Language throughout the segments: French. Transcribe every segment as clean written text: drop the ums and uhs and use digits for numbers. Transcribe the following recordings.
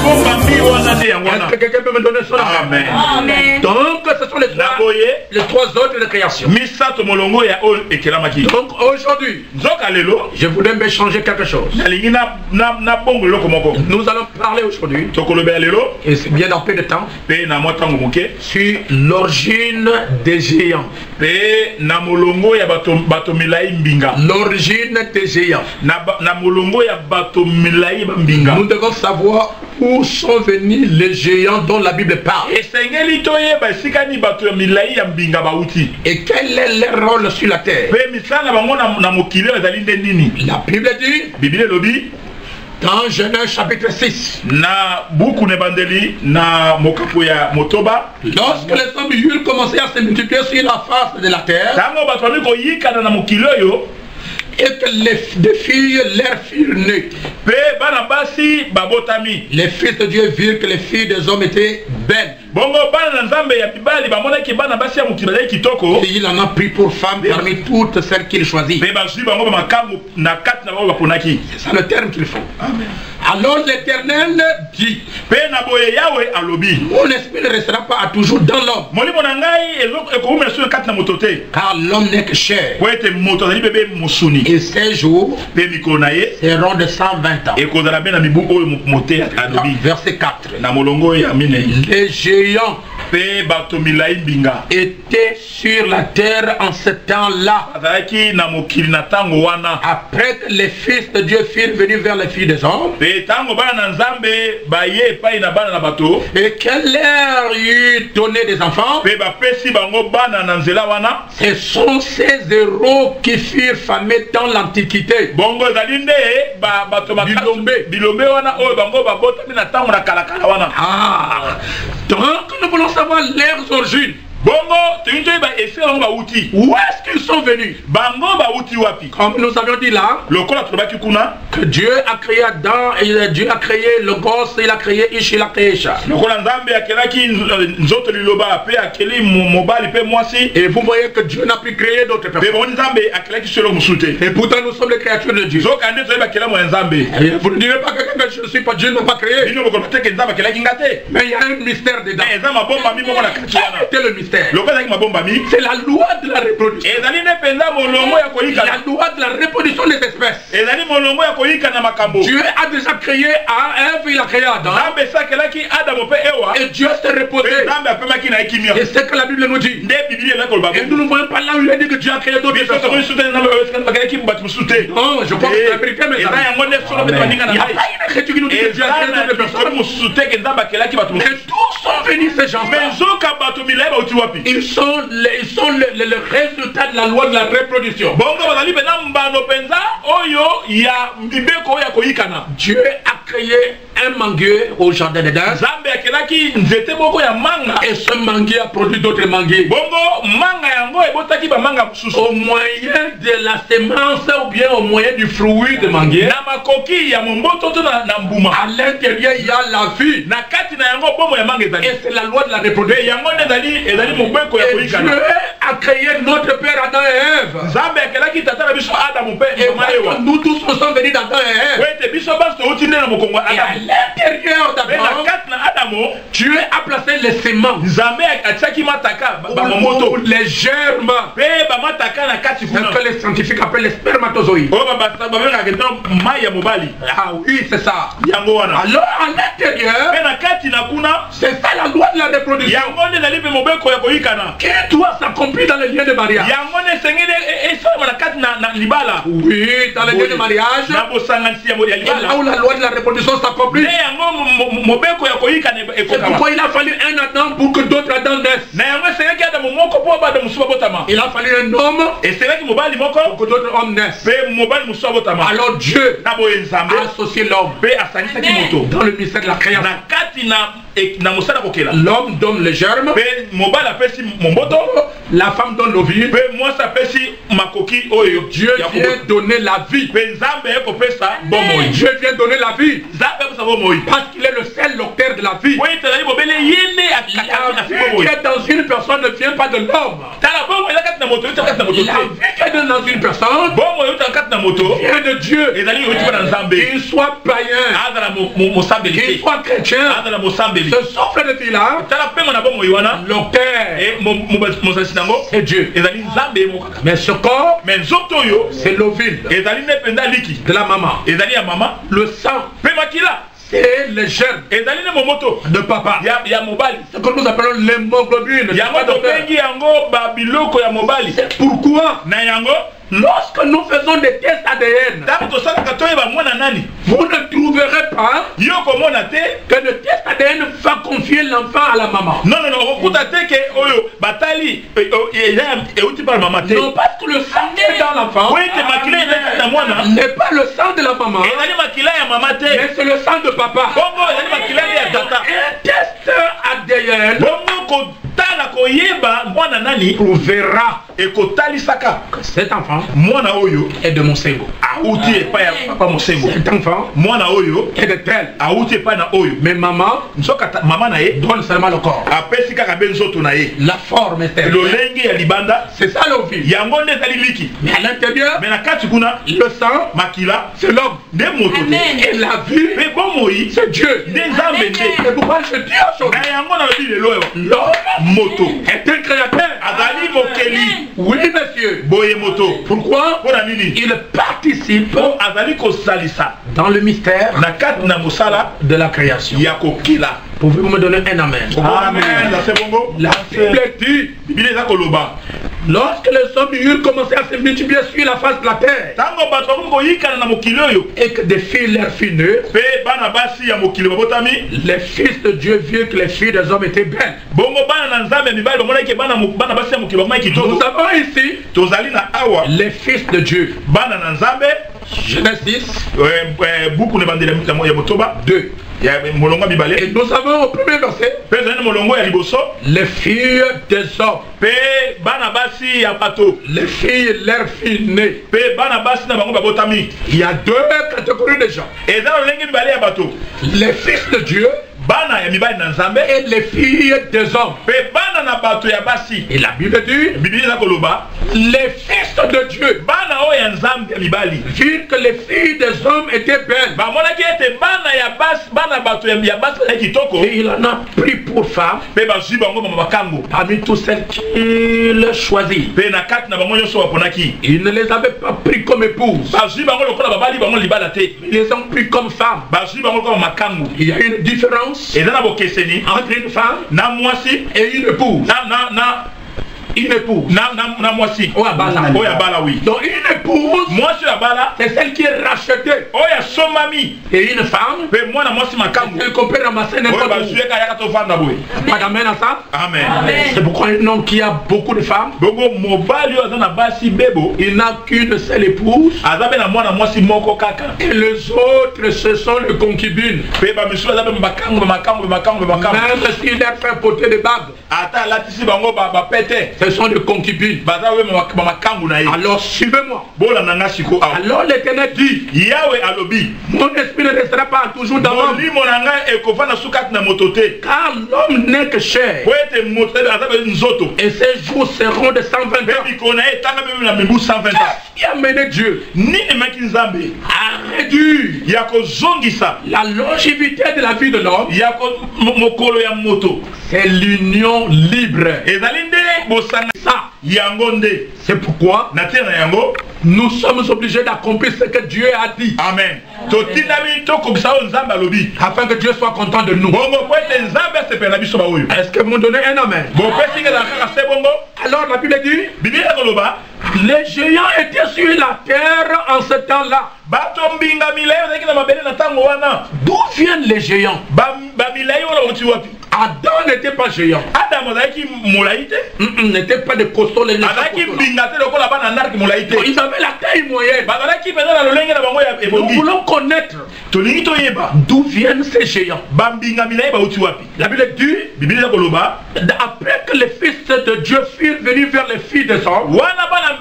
Est-ce que quelqu'un peut me donner son amen? Amen. Donc, ce sont les trois autres de création. Donc, aujourd'hui, je voulais m'échanger quelque chose. Nous allons parler aujourd'hui, et c'est bien dans peu de temps, sur l'origine des géants. L'origine des géants. Nous devons savoir où sont venus les géants dont la Bible parle. Et quel est leur rôle sur la terre. La Bible dit dans Genèse chapitre 6, lorsque les hommes eurent commencé à se multiplier sur la face de la terre, et que les filles leur firent nées. Les fils de Dieu virent que les filles des hommes étaient belles. Il en a pris pour femme parmi toutes celles qu'il choisit. C'est ça le terme qu'il faut. Amen. Alors l'Éternel dit, mon esprit ne restera pas à toujours dans l'homme, car l'homme n'est que chair, et ses jours seront de 120 ans. Verset 4. Les géants étaient sur la terre en ce temps-là, après que les fils de Dieu furent venus vers les filles des hommes, et qu'elle leur eut donné des enfants. Ce sont ces héros qui furent famés dans l'Antiquité. Donc nous voulons savoir leurs origines. Où est-ce qu'ils sont venus? Comme nous avions dit là, que Dieu a créé Adam, et Dieu a créé le gosse, il a créé Ish, il a créé Isha. Et vous voyez que Dieu n'a pu créer d'autres personnes. Et pourtant nous sommes les créatures de Dieu. Et vous ne direz pas que je ne suis pas Dieu, ne m'a pas créé. Mais il y a un mystère dedans. Quel était le mystère? C'est la loi de la reproduction. La loi de la reproduction des espèces. Dieu a déjà créé Ève, il a créé Adam. Et Dieu s'est reposé. Et c'est que la Bible nous dit. Et nous ne voyons pas là où il a dit que Dieu a créé d'autres personnes. Non, je pense que c'est américain, mais il n'y a pas une écriture qui nous dit que Dieu a créé d'autres personnes. Et d'où sont venus ces gens-là? Ils sont le résultat de la loi de la reproduction. Dieu a créé un manguier au jardin d'Éden. Et ce manguier a produit d'autres manguiers. Au moyen de la semence ou bien au moyen du fruit de manguier, à l'intérieur il y a la vie. Et c'est la loi de la reproduction. Et Dieu a créé notre père Adam et Ève. Et nous tous nous sommes venus d'Adam et Ève. Et à l'intérieur d'Adam, Dieu a placé les semences, les germes, ce que les scientifiques appellent les spermatozoïdes. Ah oui, c'est ça. Alors à l'intérieur, c'est ça la loi de la reproduction qui doit s'accomplir dans les liens de mariage. Oui, dans les liens de mariage, là où la loi de la reproduction s'accomplit. C'est pourquoi il a fallu un Adam pour que d'autres Adam naissent. Il a fallu un homme pour que d'autres hommes naissent. Alors Dieu a associé l'homme dans le mystère de la création. L'homme donne les germes la femme donne le vie. Dieu vient donner la vie. Dieu vient donner la vie. Parce qu'il est le seul docteur de la vie. La vie qui est dans une personne ne vient pas de l'homme. La vie qui est dans une personne vient de Dieu. Qu'il soit païen, qu'il soit chrétien, ce souffle de vie-là, l'auteur, c'est Dieu. Mais ce corps, c'est l'ovule de la maman. Le sang, c'est les germes de papa. Ce que nous appelons l'hémoglobine. C'est pourquoi lorsque nous faisons des tests ADN, vous ne trouverez pas que le test ADN va confier l'enfant à la maman. Non, parce que le sang qui est dans l'enfant n'est pas le sang de la maman, mais c'est le sang de papa. Un test ADN prouvera que cet enfant est de mon cerveau. Cet enfant est de tel. Mais maman donne seulement le corps. La forme est telle. C'est ça l'ovule. Mais à l'intérieur, le sang, c'est l'homme. Et la vie, c'est Dieu. C'est pourquoi je dis aujourd'hui, l'homme est un créateur. Oui, monsieur. Pourquoi? Il participe dans le mystère de la création. Pouvez-vous me donner un amen? Amen. La Bible dit, lorsque les hommes eurent commencé à se multiplier sur la face de la terre, et que des filles leur furent nées, les fils de Dieu virent que les filles des hommes étaient belles. Nous avons ici les fils de Dieu. Genèse 10, 2. Et nous avons au premier verset les filles des hommes, les filles leurs filles nées. Il y a deux catégories de gens: les fils de Dieu et les filles des hommes. Et la Bible dit, les fils de Dieu virent que les filles des hommes étaient belles, et il en a pris pour femme parmi tous celles qu'il choisit. Il ne les avait pas pris comme épouses, ils les ont pris comme femmes. Il y a une différence entre une femme et une épouse. Une épouse. Donc une épouse, c'est celle qui est rachetée. Et une femme, c'est celle qu'on peut ramasser n'importe où. Pas d'amen à ça? Amen. C'est pourquoi un homme qui a beaucoup de femmes, il n'a qu'une seule épouse, et les autres, ce sont les concubines. Même s'il leur fait porter des bagues, ce sont des concubines. Alors suivez-moi. Alors l'Éternel dit, mon esprit ne restera pas toujours dans l'homme, car l'homme n'est que chair, et ses jours seront de 120 ans. Qui a mené Dieu à réduire la longévité de la vie de l'homme? C'est l'union libre. C'est pourquoi nous sommes obligés d'accomplir ce que Dieu a dit. Amen. Afin que Dieu soit content de nous. Est-ce que vous me donnez un amen? Alors la Bible dit, les géants étaient sur la terre en ce temps-là. D'où viennent les géants? Adam n'était pas géant. Adam azalaki molaïte. N'était pas de costaud les azalaki bingate loko la bana narki molaïte. Ils avaient la taille moyenne. Bazalaki pena la lolenge na bango ya ebongi. Nous voulons connaître tolingi toyeba d'où viennent ces géants. Bambinga minaye ba uti wapi. La Bible dit Bible ya koloba après que les fils de Dieu furent venus vers les filles des hommes, wana bana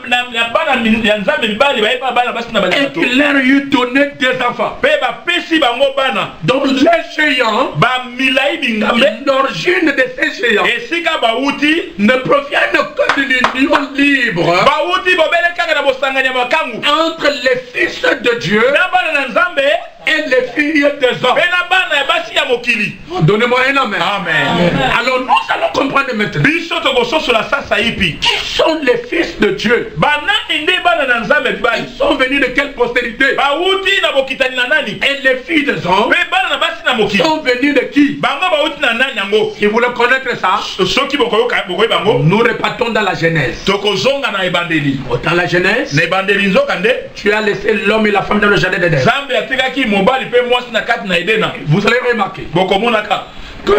bana nzambe mibali ba eba bana basi na bana et qu'il leur eut donné des enfants. Pe ba pesi bango bana. Donc les géants, Ba milai bingambe l'origine de ces géants esika ba uti ne proviennent que de l'union libre ba uti bobele kaka na bosanganya makangu entre les fils de Dieu na bana na nzambe et les filles des hommes. pe na bana basi ya mokili. Donnez-moi un amen. Amen. Alors nous allons comprendre maintenant Biso to bososo la sasa ipi. qui sont les fils de Dieu. Bana inde bana na nzambe bali. Ils sont venus de quelle postérité? Ba uti na bokitani na nani? Et les filles des hommes Pe bana na basi na mokili. sont venus de qui? Bango ba uti na nani yango? Si vous voulez connaître ça, Soki bokoyoka bokoyi bango. nous repartons dans la Genèse. Tokozonga na ebandeli. Dans la Genèse, Na ebandeli nzoka nde. tu as laissé l'homme et la femme dans le jardin d'Éden. Nzambe atikaki mobali pe mwasi na kati na Edena. Vous allez remarquer Bokomonaka. que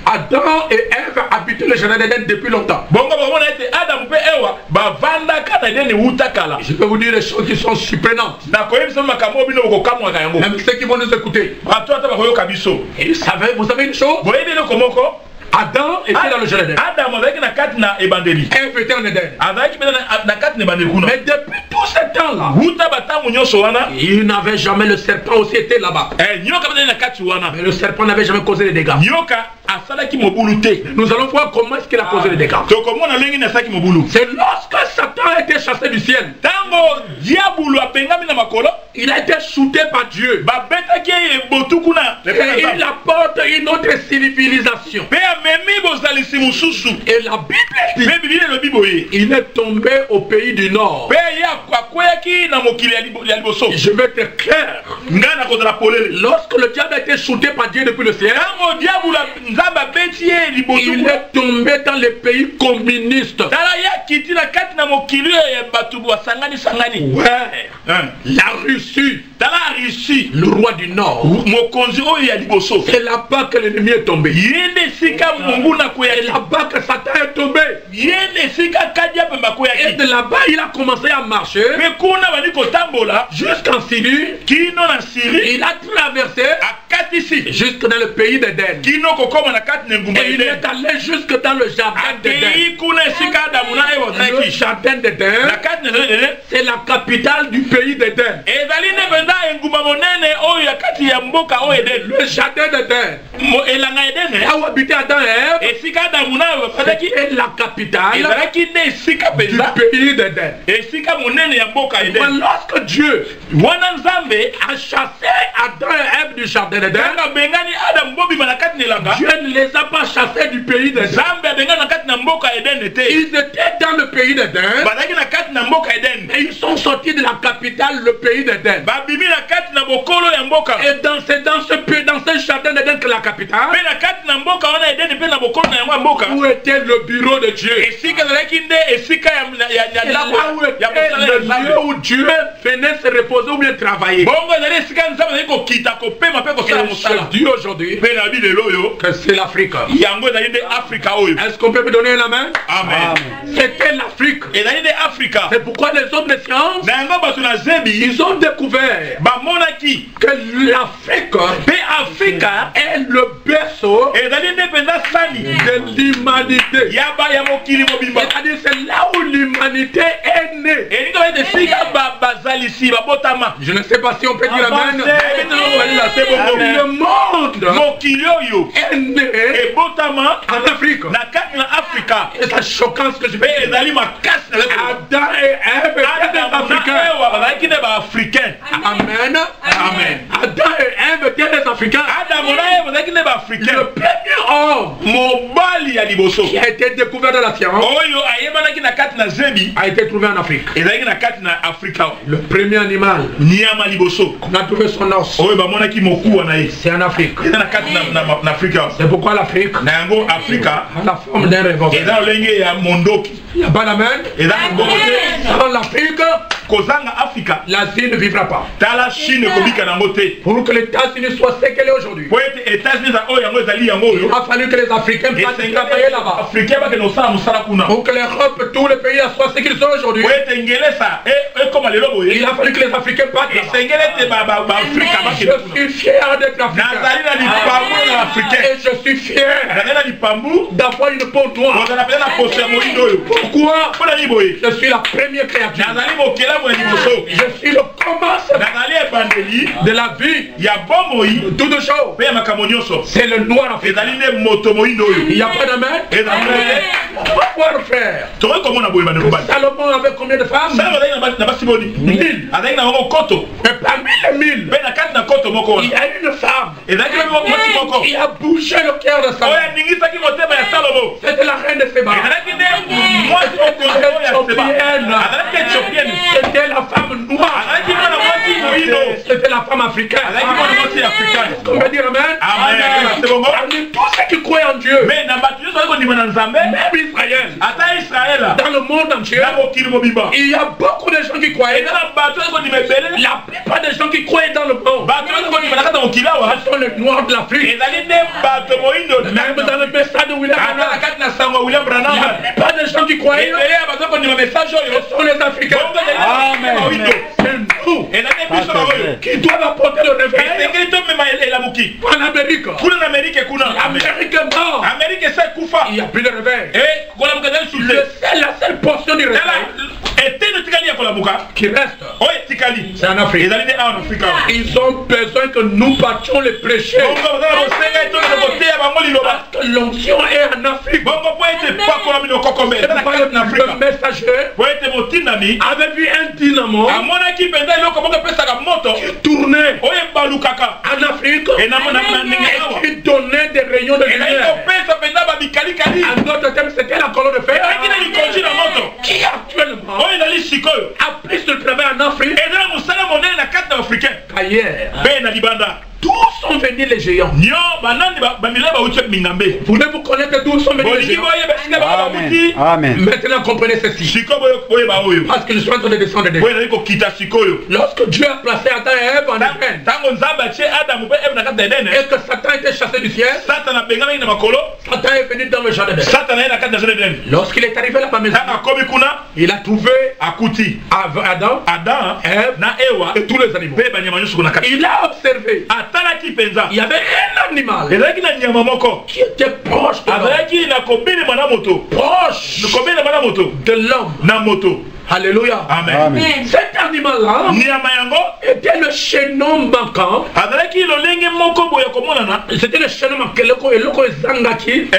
Adam et Ève habitaient le jardin d'Éden depuis longtemps. Bongo bokomona ete Adam pe Ewa bavandaka na Edeni utakala. Je peux vous dire des choses qui sont surprenantes. Na koyebisa makambo bino bokokamwaka yango. Même ceux qui vont nous écouter. Bato ata bakoyoka biso. Et vous savez une chose? Boyebi eloko moko. Adam était dans le jardin d'Éden. Adam azalaki na kati na ebandeli. Ève était en Éden. Azalaki mpe na kati na ebandeli kuna. Mais depuis tout ce temps-là, Wuta batango nyonso wana. il n'avait jamais, le serpent aussi été là-bas. Nyoka bazali na kati wana. Mais le serpent n'avait jamais causé de dégâts. Nyoka asalaki mobulu te. Nous allons voir comment est-ce qu'il a causé des dégâts. Tokomona lengi na saki mobulu. C'est lorsque Satan a été chassé du ciel. Tango diabulu apengami na makolo. Il a été shooté par Dieu. Babetaki botu kuna. Et il apporte une autre civilisation. Pe amemi bozalisi mususu. Et la Bible dit, Pe Biblia elobi boye. il est tombé au pays du Nord. Pe ya akweyaki na mokili ya liboso. Je vais être clair. Ngana kozala polele. Lorsque le diable a été shooté par Dieu depuis le ciel, Tango diabulu nzambe abeti ye liboso. il est tombé dans les pays communistes. Tala ya kiti na kati na mokili ya batu basangani sangani. Ouais. La Russie, Tala Russie. le roi du Nord. Mokonzi oyo ya liboso. C'est là-bas que l'ennemi est tombé. Yende sika mungu na C'est koyaki. là-bas que Satan est tombé. Yende sika kadia pemba Et koyaki. de là-bas, il a commencé à marcher Pe kuna bani kotambola jusqu'en Syrie. kino na Syrie Il a traversé akatisi jusque dans le pays d'Éden. kino kokoma na kati na ngumba Et il ile. est allé jusque dans le jardin d'Éden. Akei kuna sika Adamu na Ewa Le zaki. jardin Na d'Éden, kati na Eden. c'est la capitale du pays d'Éden. Ezali ne benda ngumba monene oyo ya kati ya mboka oyo Eden. Le jardin d'Éden, Mo elanga Eden. là où habitait Adam et Ève, Esika Adamu na Ewa fadaki. est la capitale Ezalaki ne esika du penza. pays d'Éden. Esika monene ya mboka Mais Eden. lorsque Dieu Wana nzambe a chassé Adam et Ève du jardin d'Éden, Tanga bengani Adam bobi na kati na elanga. Dieu ne les a pas chassés du pays d'Éden. Nzambe abenga na kati na mboka Eden ete. Ils étaient dans le pays d'Éden Bazaki na kati na mboka Eden. et ils sont sortis de la capitale, le pays d'Éden. Babimi na kati na bokolo ya mboka. Et dans ce jardin d'Éden que la capitale, Pe na kati na mboka wana Eden pe na bokolo na yango ya mboka. où était le bureau de Dieu. Esika ezalaki nde esika ya Et ndako là où ya était mosala ya le lieu Nzambe. où Dieu venait se reposer ou bien travailler. Bongo ezali esika nzambe ezali kokita kopema pe kosala Et mosala. je dis aujourd'hui Pe na bi lelo oyo que c'est l'Afrique. yango ezali nde Afrika oyo. Est-ce qu'on peut me donner la main? Amen. C'était l'Afrique. Ezali nde Afrika. C'est pourquoi les hommes de science, Na yango bato na zebi ils ont découvert bamonaki que l'Afrique pe Afrika est le berceau ezali nde penza sani de l'humanité. ya mokili mobimba. C'est-à-dire c'est là où l'humanité est née. Elinga ba esika bazalisi babotama. Je ne sais pas si on peut dire amen. Amen. Le monde Mokili oyo est né ebotama en Afrique. na kati na Afrika. Et c'est choquant ce que je Pe vais dire. ezali makasi na lelo. Adam et Ève étaient des Adam na Africains. Ewa bazalaki nde ba-africain. Amen. Amen. Adam et Ève étaient des Africains. Adam na Ewa bazalaki nde Le ba-africain. premier homme Mobali ya liboso qui a été découvert dans la science oyo ayebanaki na kati na zebi a été trouvé en Afrique. ezalaki na kati na Afrika. Le premier animal Nyama liboso qu'on a trouvé son os, oyo bamonaki mokuwa na ye c'est en Afrique. eza na kati na Afrika. C'est pourquoi l'Afrique Na yango Afrika a la forme d'un revolver. eza lolenge ya mondoki. Il n'y a pas la main. Eza na bongo te. Dans l'Afrique, kozanga Afrika, l'Asie ne vivra pas. tala Chine kobika nango te. Pour que les États-Unis soient ce qu'elle est aujourd'hui, Po ete États-Unis za oyo yango ezali yango il oyo. a fallu que les Africains puissent travailler là-bas. Africain ba ke no sala musala kuna. Pour que l'Europe, tous les pays soient ce qu'ils sont aujourd'hui, Po ete ngelesa e koma lelo boye. il a fallu que les Africains partent là-bas. Esengele te ba Afrika ba ke kuna. Je suis fier d'être africain. Nazali na lipambu na Africain. Et je suis fier Nazali na lipambu d'avoir une peau noire. kozala pena na poster moindo oyo. Pourquoi? Pona ni boye. Je suis la première créature. Nazali mokela mo liboso. Je suis le commencement Nazali ebandeli de la vie. ya bomoi. Toutes choses. Pe ya makambo nyonso. C'est le noir africain. Ezali ne moto moindo oyo. Il n'y a pas de main. Pourquoi le faire? Tokoki komona boye bana kobani. Salomon avait combien de femmes? Salomo azali na basi boni. 1000. Azali na bango koto. Et parmi les 1000, Pe na kati na koto moko il y wana. a une femme Ezalaki na moti moko. qui a bougé le cœur de Oyo Salomon. aningisaki motema ya Salomo. C'était la reine de Séba. Ezalaki nde mwasi mokonzi oyo ya Seba. Azalaki Éthiopienne. C'était la femme noire. Azalaki mwana mwasi moyindo. C'était la femme africaine. Azalaki mwana mwasi africaine. On va dire amen. Amen. C'est bon. Parmi tous ceux qui croient en Dieu, Mais na bato nyonso oyo kondima na Nzambe, même Israël, ata Israël dans le monde entier, na mokili mobimba. il y a beaucoup de gens qui croient. Eza na bato oyo kondima ebele. La plupart des gens qui croient dans le monde, Bato oyo kondima na kati ya mokili awa. ce sont les noirs de l'Afrique. Ezali nde bato moyindo. Même dans le message de William Ata na Branham, kati na sango ya William Branham. la plupart des gens qui croient, Ebele ya bato oyo kondima message oyo. ce sont les Africains. Bongo ezali na moyindo. C'est nous Ezali biso na oyo. qui doivent apporter le réveil Esengeli tomema elamuki. en Amérique. Kuna na Amerika kuna. L'Amérique est morte. Amerika esa kufa. Il n'y a plus de réveil. Kolamuka ezali sulte. La seule portion du réveil Eteno tikali ya kolamuka. qui reste, Oyo etikali. c'est en Afrique. Ezali nde awa na Afrika. Ils ont besoin que nous partions les prêcher. Bongo bazala bosenga etongela koteya bango liloba. Parce que l'onction est en Afrique. Bongo po ete pakola mino kokombe. C'est pourquoi le messager Po ete motindami avait vu un dynamo amonaki mpenza eloko moko epesaka moto qui tournait oyo ebalukaka en Afrique et qui donnait des rayons de ezali lumière. kopesa mpenza babikalikali En d'autres termes, c'était la colonne de fer ezalaki na likonzi na moto qui actuellement oyo ezali sikoyo a plus de travail en Afrique ezala mosala monene na kati na africain qu'ailleurs. mpe na libanda. D'où sont venus les géants? nyo banani bamilai bauti mingambe Voulez-vous connaître d'où sont venus les bolingi géants? boyeba esika bababuti Amen. Maintenant, comprenez ceci. sikoyo boyeba oyo Parce qu'ils sont en train de descendre des oyo ezali kokita sikoyo Lorsque Dieu a placé Adam et Ève en Éden, ntango nzambe atie adamu mpe eve na kati na edene et que Satan était chassé du ciel, satana abengamaki na makolo Satan est venu dans le jardin d'Éden. satana ye na kati na zone edene Lorsqu'il est arrivé à la maison, ntango akomi kuna il a trouvé akuti Adam adam Ève na ewa et tous les animaux. mpe banyama nyonso kuna kati Il a observé, atalaki mpenza il y avait un animal ezalaki na nyama moko qui était proche de l'homme, azalaki na kobelema na moto proche kobelema na moto de l'homme. na moto. Alléluia. Amen. Amen. Cet animal-là nyama yango était le chaînon manquant. azalaki lolenge moko boye komonana C'était le chaînon manquant. Eloko ezangaki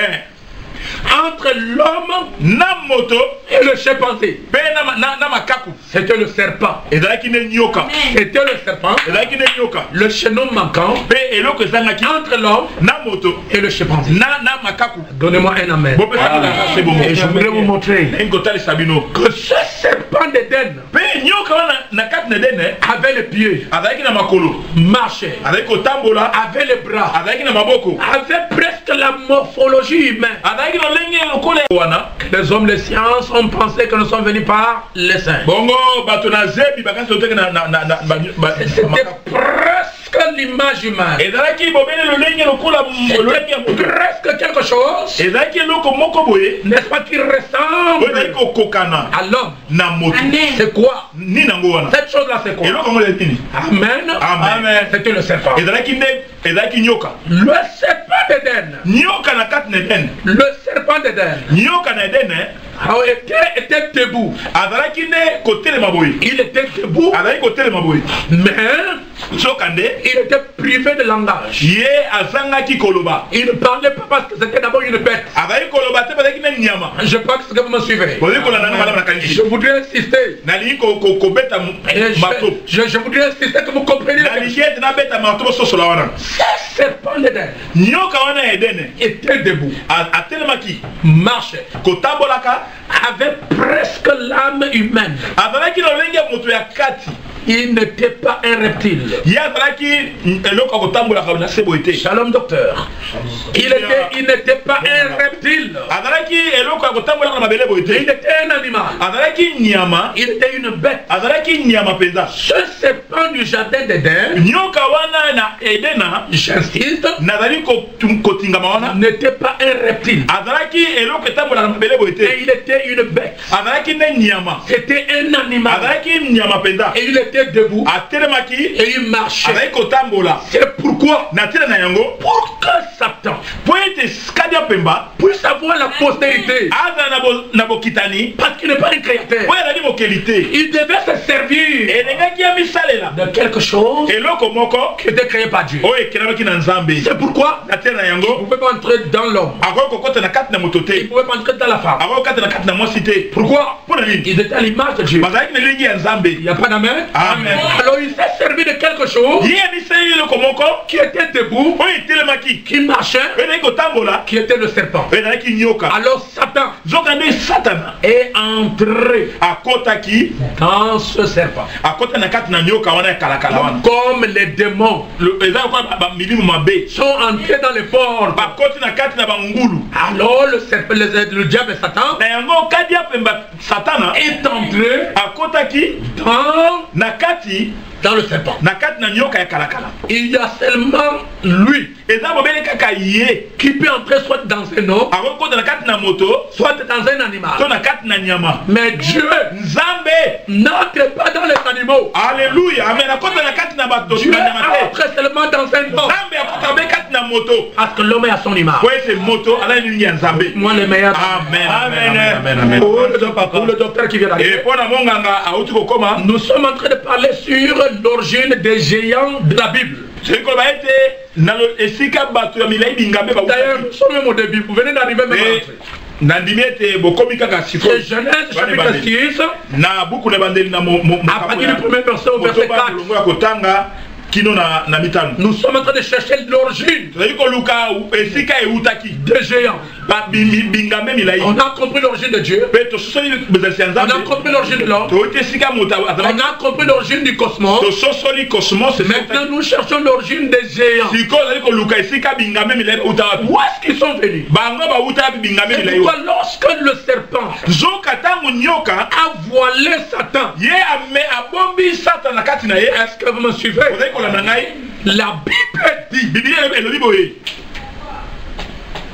entre l'homme na moto et le chimpanzé. mpe na makaku C'était le serpent. ezalaki ne nyoka C'était le serpent, ezalaki ne nyoka le chaînon manquant mpe eloko ezangaki entre l'homme na moto et le chimpanzé. na makaku. Donnez-moi un amen. bopesaki na se bongo Et je voudrais vous montrer ndenge kotalisa bino que ce serpent d'Éden mpe nyoka wana na kati na edene avait les pieds, azalaki na makolo marchait, azalaki kotambola avait les bras, azalaki na maboko avait presque la morphologie humaine. azalaki lolenge lokola wana. Les hommes de science ont pensé que nous sommes venus par les saints. bongo bato na zebi bakasi oteke C'était presque l'image humaine. ezalaki bobele lolenge lokola lolenge ya moto Presque quelque chose, ezalaki eloko moko boye n'est-ce pas, qui oyo ezalaki ressemble kokokana à l'homme. na moto. C'est quoi? nini yango wana Cette chose-là, c'est quoi? eloko yango ezali nini Amen. Amen. C'était le serpent. ezalaki nde ezalaki nyoka Le serpent d'Éden. nyoka na kati na edene Le serpent d'Éden nyoka na edene était debout. azalaki nde kotelema boye Il était debout, azalaki kotelema boye mais soka nde il était privé de langage. ye azangaki koloba Il ne parlait pas parce que c'était d'abord une bête. azalaki koloba te bazalaki na nyama Je pense que vous me suivez. ozali kolanda na malamu na kanisi Je voudrais insister. nalingi kobeta Et mato je voudrais insister que vous compreniez. nalingi ete nabeta mato bososola wana Ce serpent d'Éden nyoka wana ya edene était debout, atelemaki marchait, kotambolaka avait presque l'âme humaine. azalaki lolenge ya moto ya kati Il n'était pas un reptile. Shalom docteur. Il n'était pas un reptile. Il était un animal. Il était une bête. Ce serpent du jardin d'Éden, j'insiste, n'était pas un reptile. Et il était une bête. C'était un animal. Et il était debout. Et il marchait. C'est pourquoi, pour que Satan puisse avoir la postérité, parce qu'il n'est pas un créateur, il devait se servir de quelque chose qui était créé par Dieu. C'est pourquoi il ne pouvait pas entrer dans l'homme. Il ne pouvait pas entrer dans la femme. Pourquoi? Ils étaient à l'image de Dieu. Il n'y a pas d'amen. Alors il s'est servi de quelque chose qui était debout, qui marchait, qui était le serpent. Alors Satan est entré dans ce serpent. Comme les démons sont entrés dans les portes. Alors le diable Satan est entré dans le serpent. Il y a seulement lui qui peut entrer soit dans un homme, soit dans un animal. Mais Dieu n'entre pas dans les animaux. Alléluia. Dieu entre seulement dans un homme. Parce que l'homme est à son image. Moi le meilleur. Amen. Pour le docteur qui vient d'arriver, nous sommes en train de parler sur l'origine des géants de la Bible. D'ailleurs, nous sommes même au début. Vous venez d'arriver même à c'est Genèse chapitre 6. À partir du premier verset au verset 4. Nous sommes en train de chercher l'origine des géants. On a compris l'origine de Dieu. On a compris l'origine de l'homme. On a compris l'origine du cosmos. Maintenant nous cherchons l'origine des géants. Où est-ce qu'ils sont venus? C'est pourquoi lorsque le serpent a voilé Satan, est-ce que vous me suivez? La Bible dit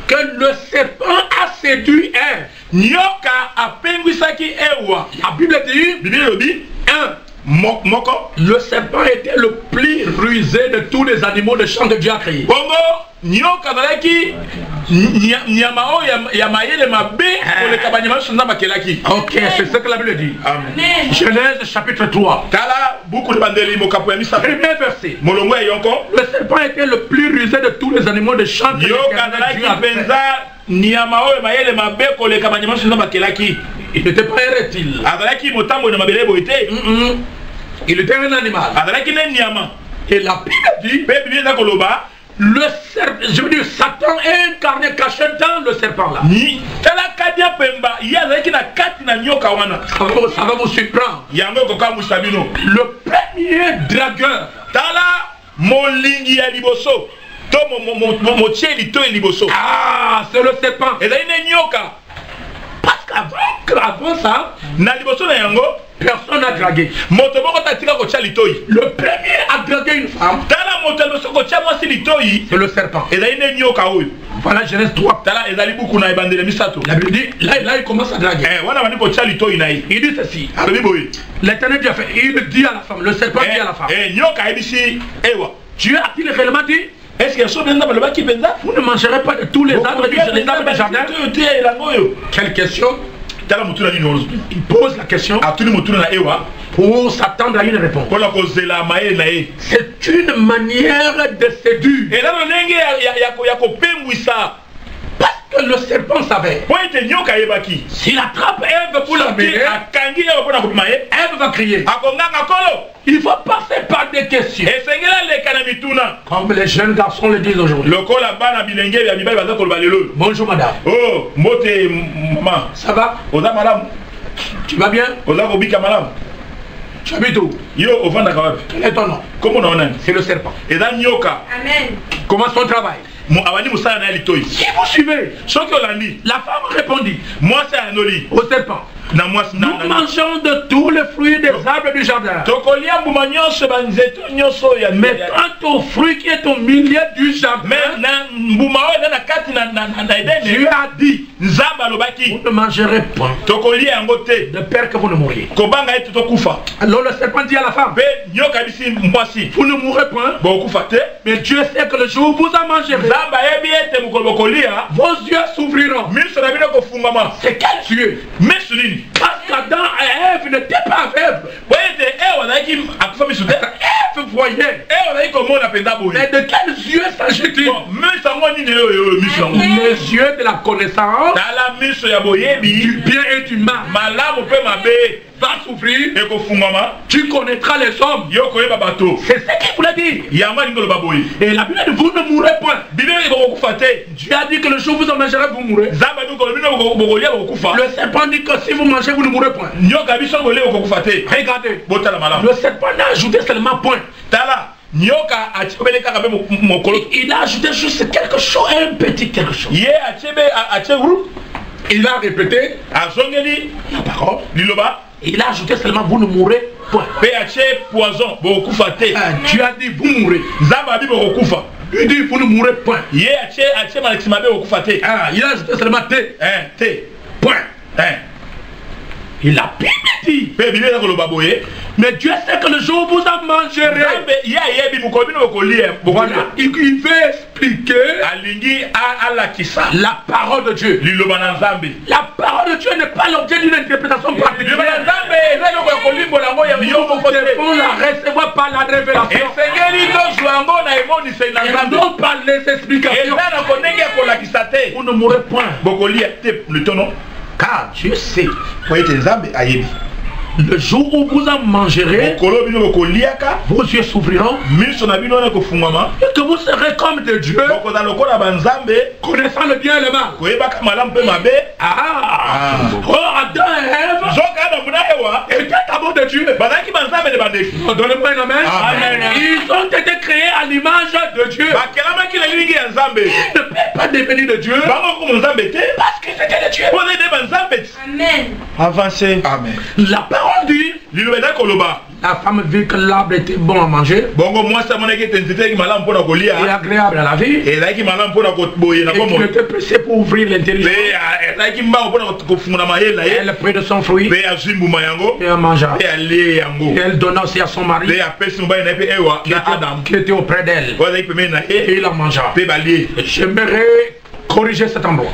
que le serpent a séduit Ève. La Bible dit le serpent était le plus rusé de tous les animaux de champ que Dieu a créés. Ok, c'est ce que la Bible dit. Amen. Genèse chapitre 3. Premier verset. Le serpent était le plus rusé de tous les animaux de champ que Dieu a créés. Il n'était pas un reptile. Il était un animal. Et la Bible dit, le serpent, je veux dire, Satan est incarné, caché dans le serpent là. Ça va vous surprendre. Le premier dragueur, c'est le serpent. Parce qu'avant ça, personne n'a dragué. Le premier à draguer une femme, c'est le serpent. Voilà Genèse 3. La Bible dit, là il commence à draguer. Il dit ceci. L'Éternel Dieu a fait. Il dit à la femme, le serpent dit à la femme, Dieu a-t-il réellement dit, vous ne mangerez pas de tous les arbres du jardin? Quelle question? Il pose la question pour s'attendre à une réponse. C'est une manière de séduire. Parce que le serpent savait, s'il attrape Ève pour la mener, Ève va crier. Il faut passer par des questions. Comme les jeunes garçons le disent aujourd'hui. Bonjour madame. Oh, ça va? Tu vas bien? Tu habites où? Yo, au vent d'accord. Quel est ton nom? Comment on a? C'est le serpent. Et dans Nyoka. Amen. Comment son travail? Si vous suivez, la femme répondit, moi c'est un oli. Au serpent, nous mangeons de tous les fruits des arbres du jardin. Mais quant au fruit qui est au milieu du jardin, Dieu a dit, vous ne mangerez point de peur que vous ne mouriez. Alors le serpent dit à la femme, vous ne mourrez point, mais Dieu sait que le jour où vous en mangerez, vos yeux s'ouvriront. C'est quel yeux? Parce qu'Adam et Ève n'étaient pas aveugles. Ève voyait. Mais de quels yeux s'agit-il? Les yeux de la connaissance du bien et du mal va s'ouvrir. Tu connaîtras les hommes. C'est ce qu'il voulait dire. Et la Bible dit, vous ne mourrez point. Dieu a dit que le jour où vous en mangerez, vous mourrez. Le serpent dit que si vous mangez, vous ne mourrez point. Regardez. Le serpent n'a ajouté seulement point. Il a ajouté juste quelque chose, un petit quelque chose. Il a répété la parole. Il a ajouté seulement vous ne mourrez point. Dieu a dit vous mourrez. Il dit vous ne mourrez point. Il a ajouté seulement T. Point. Il a bien dit. Mais Dieu sait que le jour où vous en mangerez, voilà, il veut expliquer la parole de Dieu. La parole de Dieu n'est pas l'objet d'une interprétation particulière. Nous devons la recevoir par la révélation. Et non par les explications. Vous ne mourrez point. Car Dieu sait. Le jour où vous en mangerez, vos yeux s'ouvriront et que vous serez comme de Dieu, connaissant le bien et le mal. Adam et Ève étaient amours de Dieu. Donnez-moi une amen. Ils ont été créés à l'image de Dieu. Ils ne peuvent pas devenir de Dieu parce qu'ils étaient de Dieu. Amen. Avancez. Amen. La parole dit, la femme vit que l'arbre était bon à manger et agréable à la vie, et qu'il était pressé pour ouvrir l'intelligence. Elle prit de son fruit et en mangea. Et elle donna aussi à son mari qui était auprès d'elle, et il en mangea. J'aimerais corriger cet endroit.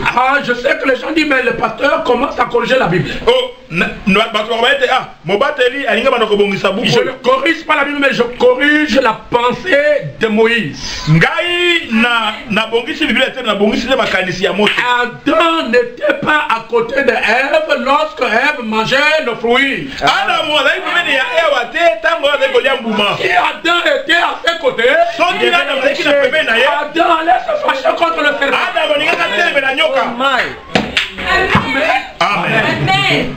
Ah, je sais que les gens disent, mais le pasteur commence à corriger la Bible. Je ne corrige pas la Bible, mais je corrige la pensée de Moïse. Adam n'était pas à côté de Ève lorsque Ève mangeait le fruit. Et Adam était à ses côtés. Adam allait se fâcher contre le serpent. Amen. Amen.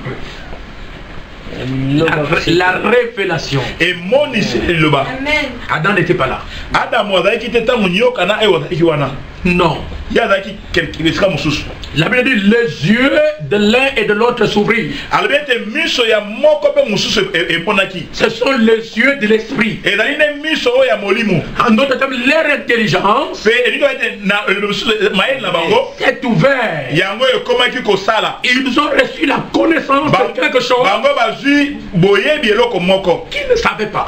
La révélation. Amen. Adam n'était pas là. Non. La Bible dit les yeux de l'un et de l'autre s'ouvrirent. Ce sont les yeux de l'esprit. En d'autres termes, leur intelligence s'est ouverte. Ils ont reçu la connaissance de quelque chose qu'ils ne savaient pas.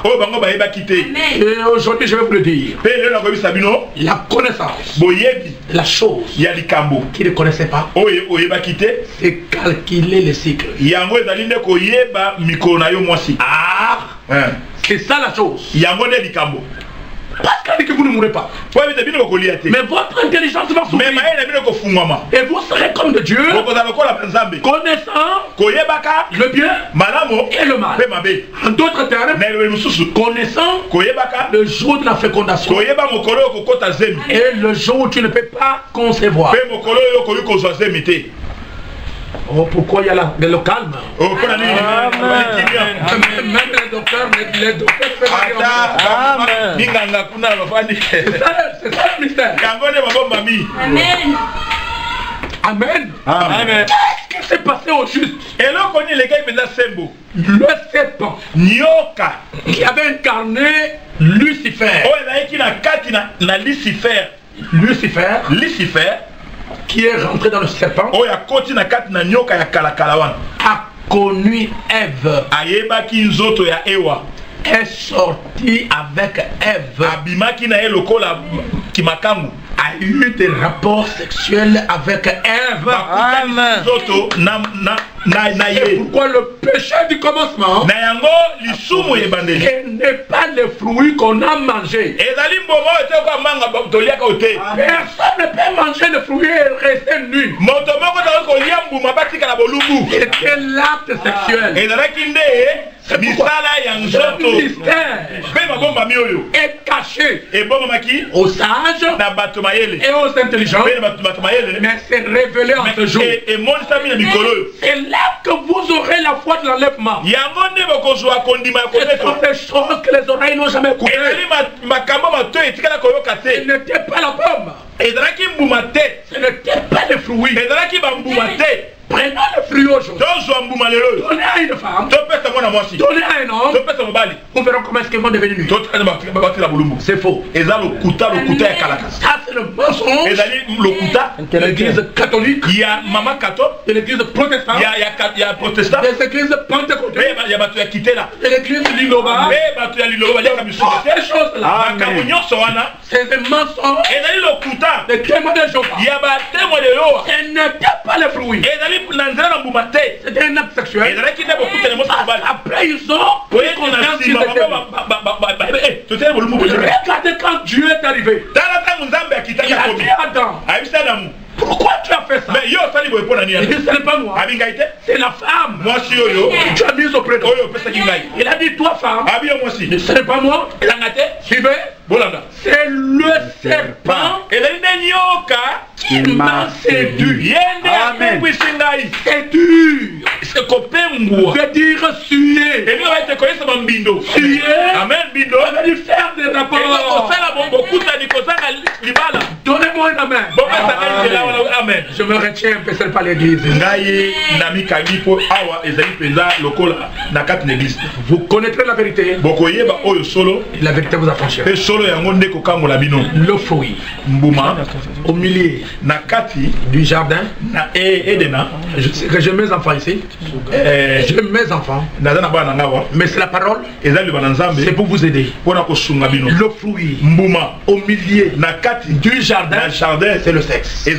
Et aujourd'hui, je vais vous le dire. La connaissance, la chose qu'ils ne connaissaient pas, c'est calculer les cycles. Ah, c'est ça la chose. Parce que vous ne mourrez pas. Mais votre intelligence va s'ouvrir. Et vous serez comme de Dieu, connaissant le bien et le mal. En d'autres termes, connaissant le jour de la fécondation et le jour où tu ne peux pas concevoir. Oh, pourquoi il y a le calme? Oh, pour la nuit. Même les docteurs, Amen. C'est ça le mystère. Amen. Amen. Amen. Qu'est-ce qui s'est passé au juste? Et là, on est les gars, sembo. Le serpent Nyoka qui avait incarné Lucifer. Oh, il y a qui n'a kati na Lucifer. Lucifer qui est rentré dans le serpent. Oh, il y a koti na kati na nyoka ya kalakalawan. A connu Ève. Ayeba ki nzoto ya Ewa. Est sorti avec Ève. Abimaki na elokola kimakangu. A eu des rapports sexuels avec Ève. Amen. C'est pourquoi le péché du commencement n'est pas le fruit qu'on a mangé. Personne ne peut manger le fruit et rester nu. C'était l'acte sexuel. C'est pourquoi ce mystère est caché aux sages et aux intelligents, mais c'est révélé en ce jour. C'est là que vous aurez la foi de l'enlèvement. Ce sont des choses que les oreilles n'ont jamais écoutées. Ce n'était pas la pomme. Ce n'était pas le fruit. Prenons le fruit aujourd'hui. Donnez à une femme. Donnez à un homme. On verra comment est-ce qu'ils vont devenir nus. C'est faux. Ça c'est le mensonge de l'église catholique. Il y a maman catholique. De l'église protestante. Il y a protestant. Des églises pentecôtées. Il y a qui était là. De l'église Liloba. Ces choses-là. C'est des mensonges. Des témoins de Jéhovah. Ce n'était pas le fruit. C'était un acte sexuel. Après ils ont pris conscience qu'ils étaient. Regardez quand Dieu est arrivé. Il a dit à Adam, pourquoi tu as fait ça? Il dit ce n'est pas moi. C'est la femme que tu as mise auprès de moi. Il a dit toi femme. Ce n'est pas moi. Suivez. C'est le serpent qui m'a séduit. Amen. Séduit. Veut dire suer. Suer. Amen. Ça veut dire faire des rapports. Donnez-moi une amen. Amen. Je me retiens un peu, c'est pas l'église. Vous connaîtrez la vérité. La vérité vous affranchira. Le fruit au milieu du jardin. Je sais que j'ai mes enfants ici. J'ai mes enfants. Mais c'est la parole. C'est pour vous aider. Le fruit au milieu du jardin, c'est le sexe.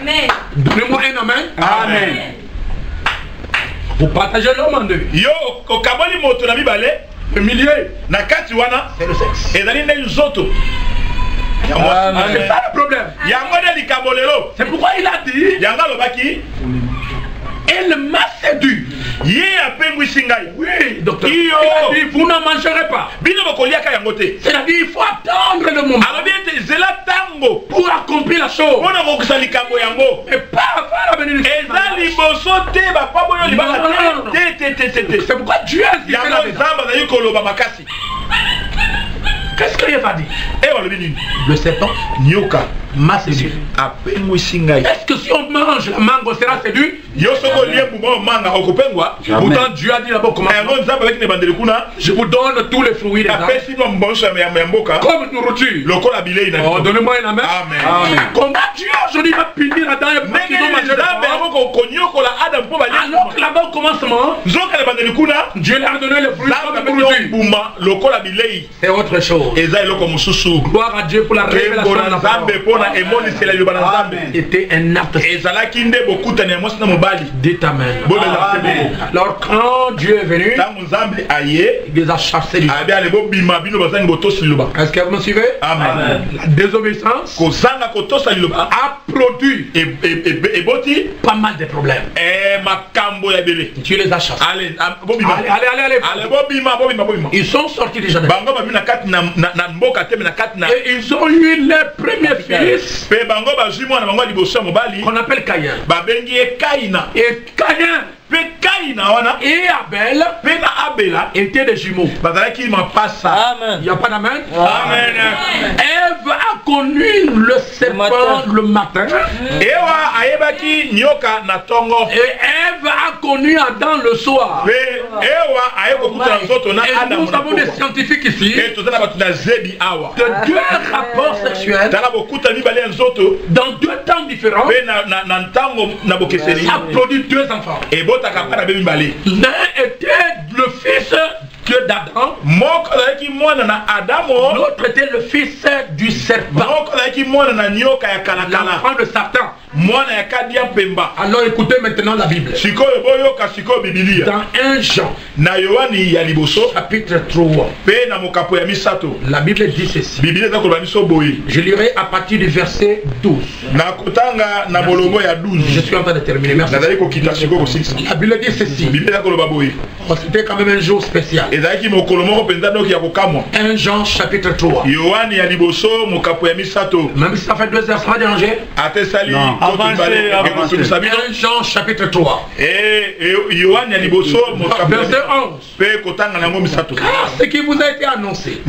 Amen. Donnez-moi un amen. Amen. Vous partagez l'homme en deux. Le milieu, c'est le sexe. C'est ça le problème. C'est pourquoi il a dit, elle m'a séduit. Oui, docteur. Il a dit, vous n'en mangerez pas. C'est-à-dire, il faut attendre le moment pour accomplir la chose. Mais pas avant la venue. C'est pourquoi Dieu a dit qu'est-ce qu'il va dire? Le serpent m'a séduit. Est-ce que si on mange la mangue, on sera séduit? Pourtant Dieu a dit d'abord comment je vous donne tous les fruits des arbres comme nourriture. Oh, donnez-moi une amen. Comment Dieu aujourd'hui va punir Adam et parce qu'ils ont mangé alors que là-bas au commencement Dieu leur a donné les fruits comme nourriture. C'est autre chose. Gloire à Dieu pour la révélation de la parole. C'était un acte. Dites amen. Alors quand Dieu est venu, il les a chassés du ciel. Est-ce que vous me suivez? Amen. La désobéissance a produit et boti pas mal de problèmes. Makambo ya bele. Tu les as chassés. Allez, bobima. Allez, bobima. Ils sont sortis déjà. Bango ba mina kat na mboka te na kat na. Et ils ont eu leur premier fils. Pe bango ba zui mwana bango liboso mobali. On appelle Caïn. Ba bengi e Kaina. Et Caïn et Abel étaient des jumeaux. Amen. Il n'y a pas d'amen. Amen. Ève a connu le serpent le matin. Et Ève a connu Adam le soir. Et nous avons des scientifiques ici. De deux rapports sexuels dans deux temps différents. Ça produit deux enfants. L'un était le fils d'Adam, l'autre était le fils du serpent, l'enfant de Satan. Alors écoutez maintenant la Bible. Dans 1 Jean chapitre 3, la Bible dit ceci. Je lirai à partir du verset 12. Je suis en train de terminer. Merci. La Bible dit ceci. C'était quand même un jour spécial. 1 Jean chapitre 3. Même si ça fait 2 heures, ça va déranger? Non. 1 Jean chapitre 3. Verset 11. Car ce qui vous a été annoncé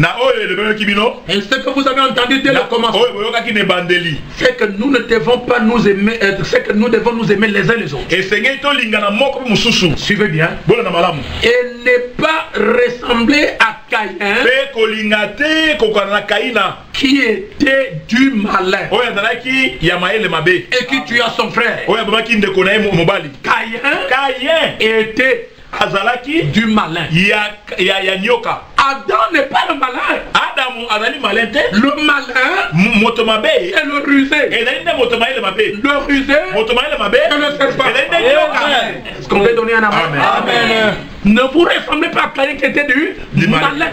et ce que vous avez entendu dès le commencement, c'est que nous ne devons pas nous aimer, c'est que nous devons nous aimer les uns les autres. Suivez bien. Et n'est pas ressemblé à Caïn qui était du malin et qui tua son frère. Caïn était du malin. Adam n'est pas le malin. Le malin, c'est le rusé. Le rusé, c'est le serpent. Est-ce qu'on peut donner un amen? Amen. Ne vous ressemblez pas à Caïn qui était du malin.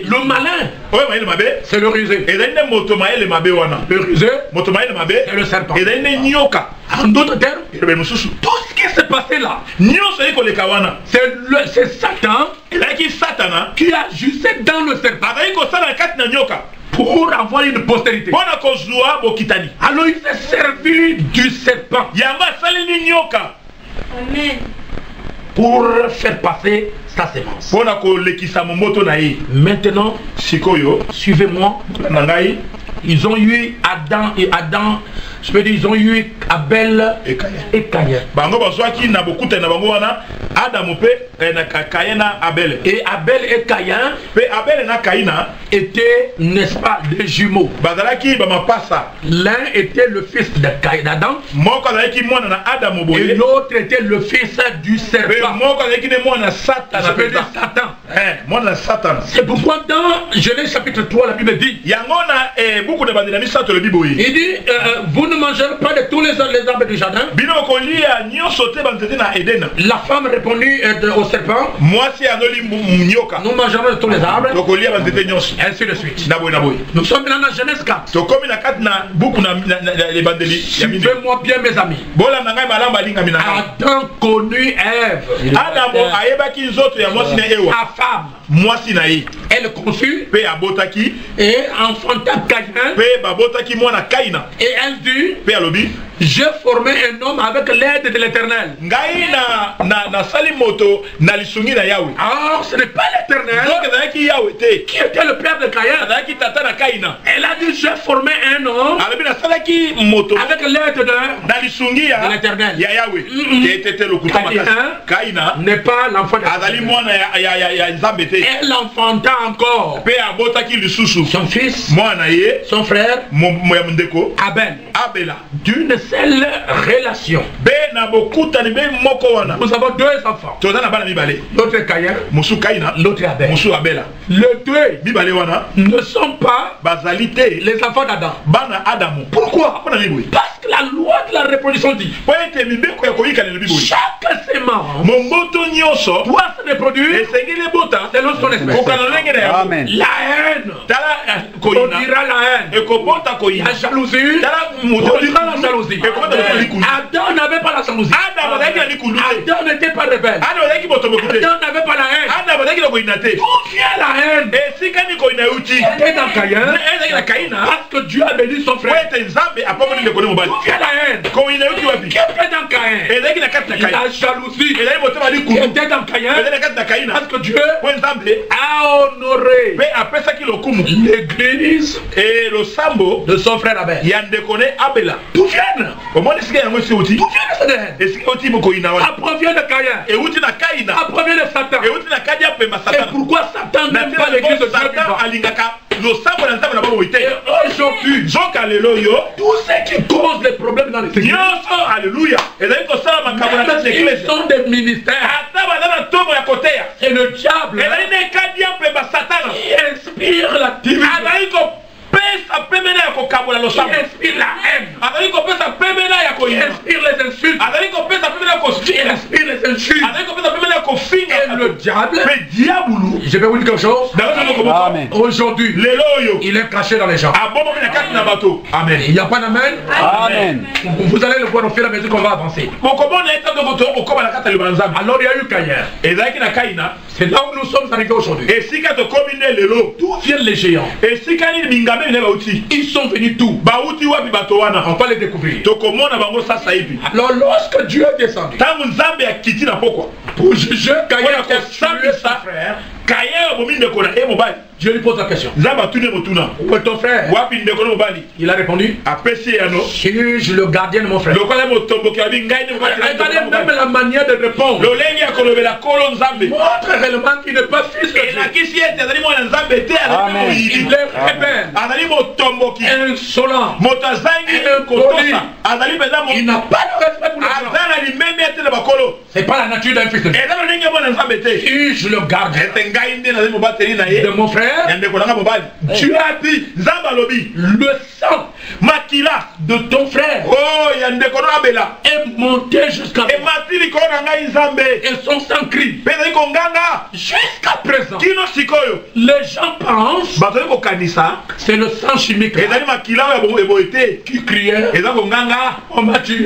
Le malin, c'est le rusé. Le rusé, c'est le serpent. En d'autres termes, tout ce qui s'est passé là, c'est Satan qui a agissé dans le serpent pour avoir une postérité. Alors il s'est servi du serpent. Amen. Pour faire passer sa sémence. Maintenant, suivez-moi. Ils ont eu Adam et Adam. Je peux dire, ils ont eu Abel et Caïn. Et Abel et Caïn étaient, n'est-ce pas, des jumeaux. L'un était le fils d'Adam et l'autre était le fils du serpent. Je peux dire Satan. C'est pourquoi dans Genèse chapitre 3, la Bible dit, il dit, vous ne mangerez pas de tous les arbres du jardin. La femme répondit au serpent, nous mangerons de tous les arbres. Ainsi de suite. Nous sommes maintenant dans Genèse 4. Suivez-moi bien mes amis. Adam connut Ève. Sa femme. Elle conçut et enfanta Caïn. Et elle dit, j'ai formé un homme avec l'aide de l'Éternel. Alors ce n'est pas l'Éternel qui était le père de Caïn. Elle a dit, j'ai formé un homme avec l'aide de l'Éternel. Caïn n'est pas l'enfant de Caïn. Elle enfanta encore son fils, son frère, Abel, d'une seule relation. Nous avons 2 enfants. L'autre est Caïn, l'autre est Abel. Les deux ne sont pas les enfants d'Adam. Pourquoi? Parce que la loi de la reproduction dit chaque sémence doit se reproduire selon son espèce. Amen. La haine. On dira la haine. La jalousie. On dira la jalousie. Adam n'avait pas la jalousie. Adam n'était pas rebelle. Adam n'avait pas la haine. D'où vient la haine? C'était dans Caïn. Parce que Dieu a béni son frère. D'où vient la haine? Qui était dans Caïn? La jalousie. Qui était dans Caïn. Parce que Dieu a honoré l'église et le sambo de son frère Abel. D'où viennent? D'où viennent cette haine? Après vient de Caïn. Après vient de Satan. Et pourquoi Satan n'aime pas l'église de Dieu? Aujourd'hui, tous ceux qui causent les problèmes dans les églises, ils sont des ministères. Et le diable qui inspire la division, qui inspire la haine, qui inspire les insultes, qui inspire les insultes. Et le diable, je vais vous dire quelque chose. Aujourd'hui, il est caché dans les gens. Amen. Il n'y a pas d'amen. Amen. Vous allez le voir au fur et à mesure qu'on va avancer. Alors il y a eu Caïn. C'est là où nous sommes arrivés aujourd'hui. D'où viennent les géants? Ils sont venus d'où? On va les découvrir. Alors lorsque Dieu est descendu pour juger Caïn a tué sa frère, Dieu lui pose la question. Où est ton frère? Il a répondu, suis-je le gardien de mon frère? Regardez même la manière de répondre. Montre réellement qu'il n'est pas fils de Dieu. Il est rebelle, insolent, impoli. Il n'a pas le respect pour les gens. C'est pas la nature d'un fils de Dieu. Suis-je le gardien de mon frère? Tu as dit le sang de ton frère est monté jusqu'à moi. Et son sang crie. Jusqu'à présent, les gens pensent c'est le sang chimique qui criait. On m'a tué.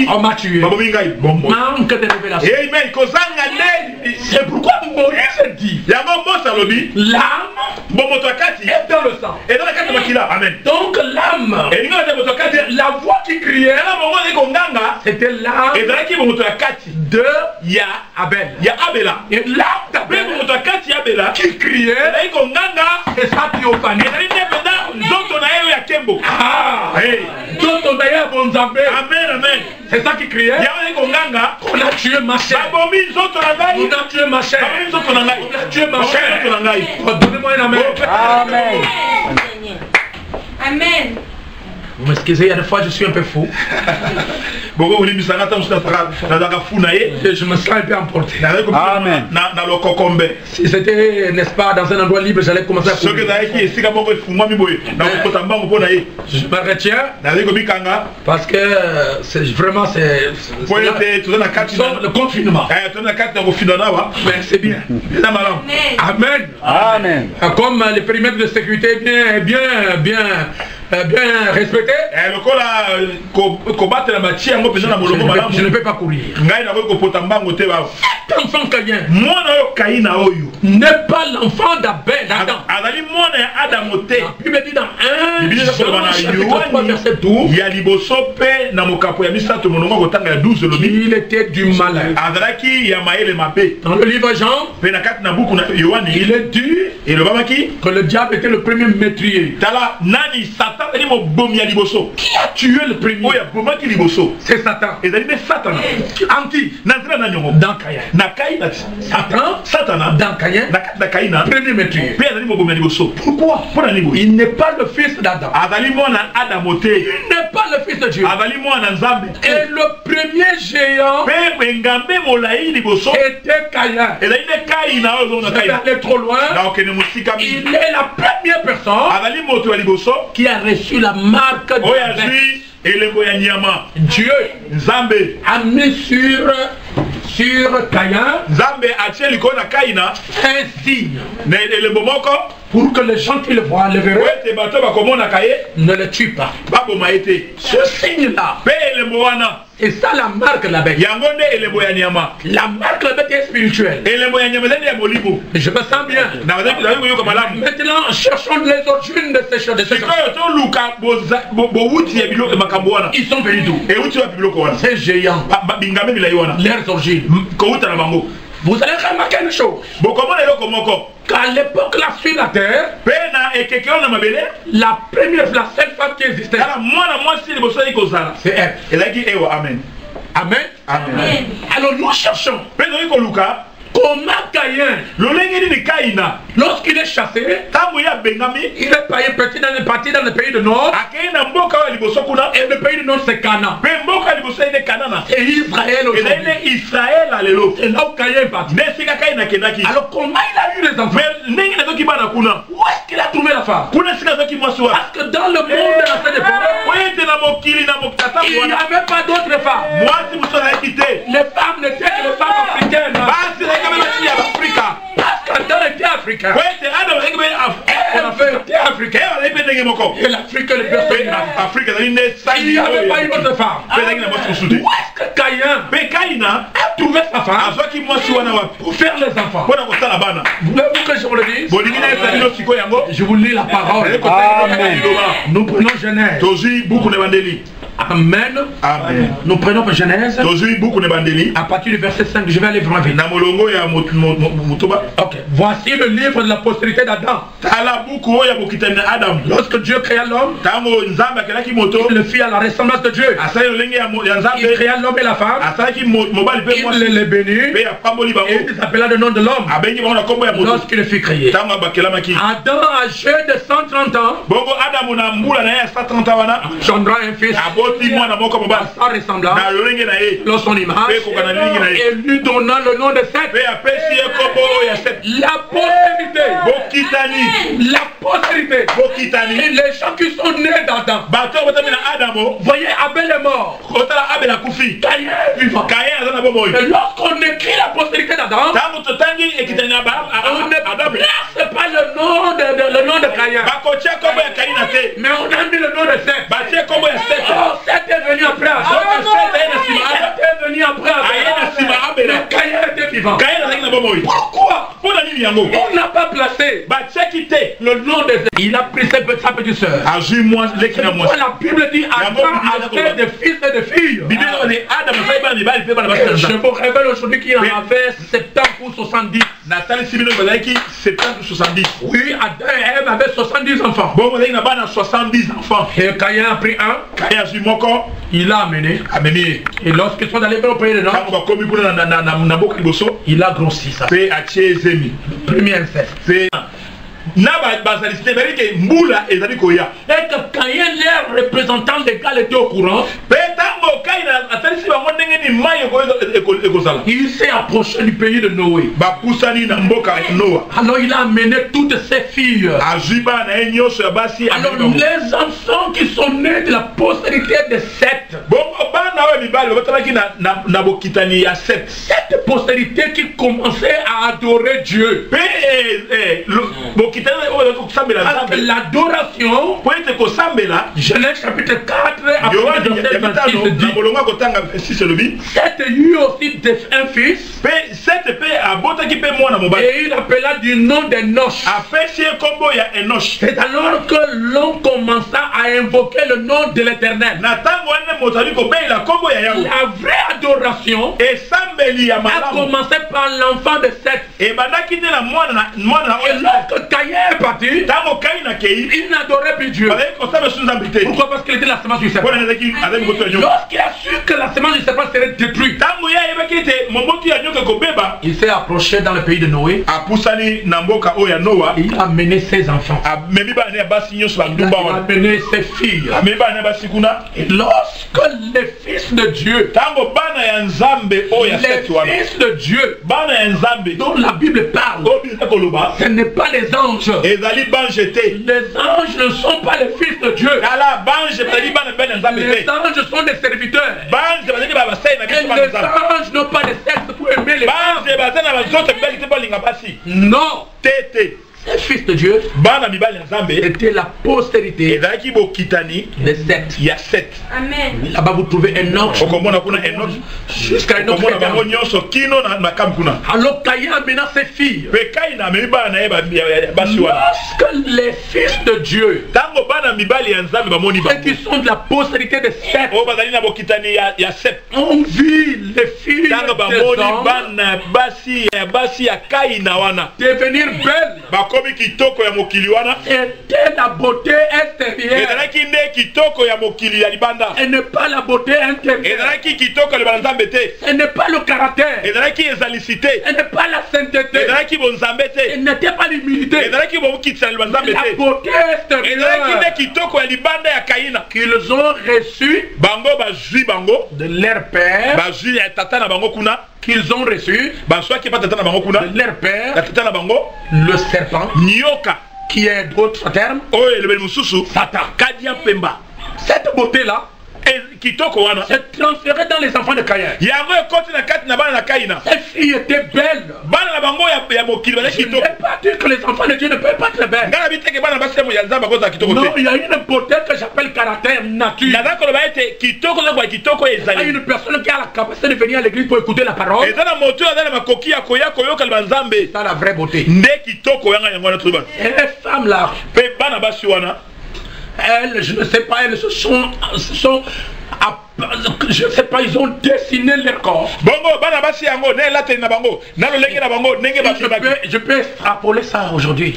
On m'a tué. Manque de révélation. C'est pourquoi Moïse dit l'âme est dans le sang. Donc l'âme, la voix qui criait, c'était l'âme de Abel. Et l'âme d'Abel qui criait, c'est sa théophanie. C'est ça qui criait. On a tué ma chair. On a tué ma chair. On a tué ma chair. Donnez-moi un amen. Amen. Amen. Vous m'excusez, il y a des fois je suis un peu fou. Je me sens un peu emporté. Amen. Si c'était, n'est-ce pas, dans un endroit libre, j'allais commencer à fouiller. Je me retiens parce que c'est vraiment le confinement. Mais c'est bien. Amen. Amen. Comme le périmètre de sécurité est bien respecté, je ne peux pas courir. Cet enfant Caïn n'est pas l'enfant d'Abel. La Bible dit dans 1 chapitre 3 verset 12 qu'il était du malin. Dans le livre Jean, il est dit que le diable était le premier meurtrier. Qui a tué le premier? C'est Satan. Anti. Dans Caïn. Satan. Dans Caïn. Premier meurtrier. Pourquoi? Il n'est pas le fils d'Adam. Il n'est pas le fils de Dieu. Et le premier géant était Caïn. Il est allé trop loin. Il est la première personne qui a reçu la marque de Dieu a mis sur sur Caïn un signe pour que les gens qui le voient, le verraient, ne le tuent pas. Ce signe-là, c'est ça la marque de la bête. La marque de la bête est spirituelle. Je me sens bien. Maintenant, cherchons les origines de ces choses. Ils sont venus d'où? Ces géants. Leurs origines. Vous allez remarquer une chose. Qu'à l'époque, la sur la terre, la seule femme qui existait, c'est elle. Amen. Amen. Amen. Alors nous cherchons. Comment Caïn, lorsqu'il est chassé, il est parti dans le pays du Nord, et le pays du Nord c'est Canaan. Et Israël aujourd'hui. Et là où Caïn est parti. Alors comment il a eu les enfants? Où est-ce qu'il a trouvé la femme? Parce que dans le monde de la scène époque, il n'y avait pas d'autres femmes. Les femmes n'étaient que les femmes africaines. Parce qu'Adam était africain. Elle avait été africaine. Et l'Afrique est le berceau. Il n'y avait pas une autre femme. Où est-ce que Caïn a trouvé sa femme pour faire les enfants? Voulez-vous que je vous le dise? Je vous lis la parole. Amen. Nous prenons Genèse. Amen. Amen. Nous prenons Genèse. À partir du verset 5, je vais aller vraiment vite. Ok. Voici le livre de la postérité d'Adam. Lorsque Dieu créa l'homme, il le fit à la ressemblance de Dieu. Il créa l'homme et la femme. Il les bénit. Et il s'appela le nom de l'homme. Lorsqu'il le fit créer. Adam, âgé de 130 ans, engendra un fils. À sa ressemblance, dans son image, et lui donna le nom de Seth. La postérité. La postérité. Et les gens qui sont nés d'Adam. Voyez, Abel est mort. Caïn est vivant. Et lorsqu'on écrit la postérité d'Adam, on ne place pas le nom de Caïn. Mais on a mis le nom de Seth. Seth est venu après Adam. Seth est venu après Adam. Mais Caïn était vivant. Pourquoi on n'a pas placé le nom de Seth? Il a pris sa petite soeur. La Bible dit Adam avait des fils et des filles. Je vous révèle aujourd'hui qu'il en avait 70 ou 70. Oui, Adam et Ève avaient 70 enfants. Et Caïn a pris un. Il l'a amené. Et lorsqu'ils sont allés au pays de Nord, il a grossi ça. Premier inceste. Et que Caïn, les représentants légal, était au courant, il s'est approché du pays de Noé. Alors il a amené toutes ses filles. Alors les enfants qui sont nés de la postérité de Seth, cette postérité qui commençait à adorer Dieu. L'adoration, Genèse chapitre 4, verset 26 dit, Seth eut aussi un fils, et il appela du nom d'Enoch. C'est alors que l'on commença à invoquer le nom de l'Éternel. La vraie adoration a commencé par l'enfant de Seth. Et lorsque Caïn est parti, il n'adorait plus Dieu. Pourquoi? Parce qu'il était la semence du serpent. Lorsqu'il a su que la semence du serpent serait détruite, il s'est approché dans le pays de Noé. Il a mené ses enfants. Il a mené ses filles. Et lorsque les fils de Dieu, les fils de Dieu dont la Bible parle, ce n'est pas les les anges. Les anges ne sont pas les fils de Dieu. Les anges sont des serviteurs. Et les anges n'ont pas de sexe pour aimer les femmes. Non. Les fils de Dieu était la postérité de Seth. Amen. Là-bas vous trouvez Enoch. Jusqu'à Enoch. Alors Caïn a maintenant ses filles. Lorsque les fils de Dieu et qui sont de la postérité de Seth on vit les filles des hommes devenir belles. Était la beauté extérieure et ne pas la beauté intérieure. Ce n'est pas le caractère. Ce n'est pas la sainteté. Ce n'était pas l'humilité. La beauté extérieure qu'ils ont reçu de leur père, qu'ils ont reçu de leur père, le serpent, qui est d'autres termes Satan. Cette beauté-là c'est transféré dans les enfants de Caïn. Ces filles étaient belles. Je ne vais pas dire que les enfants de Dieu ne peuvent pas être belles. Non, il y a une beauté que j'appelle caractère nature. Il y a une personne qui a la capacité de venir à l'église pour écouter la parole. C'est ça la vraie beauté. Et les femmes là, elles, je ne sais pas, elles se sont je ne sais pas, ils ont dessiné leur corps. Je peux extrapoler ça aujourd'hui.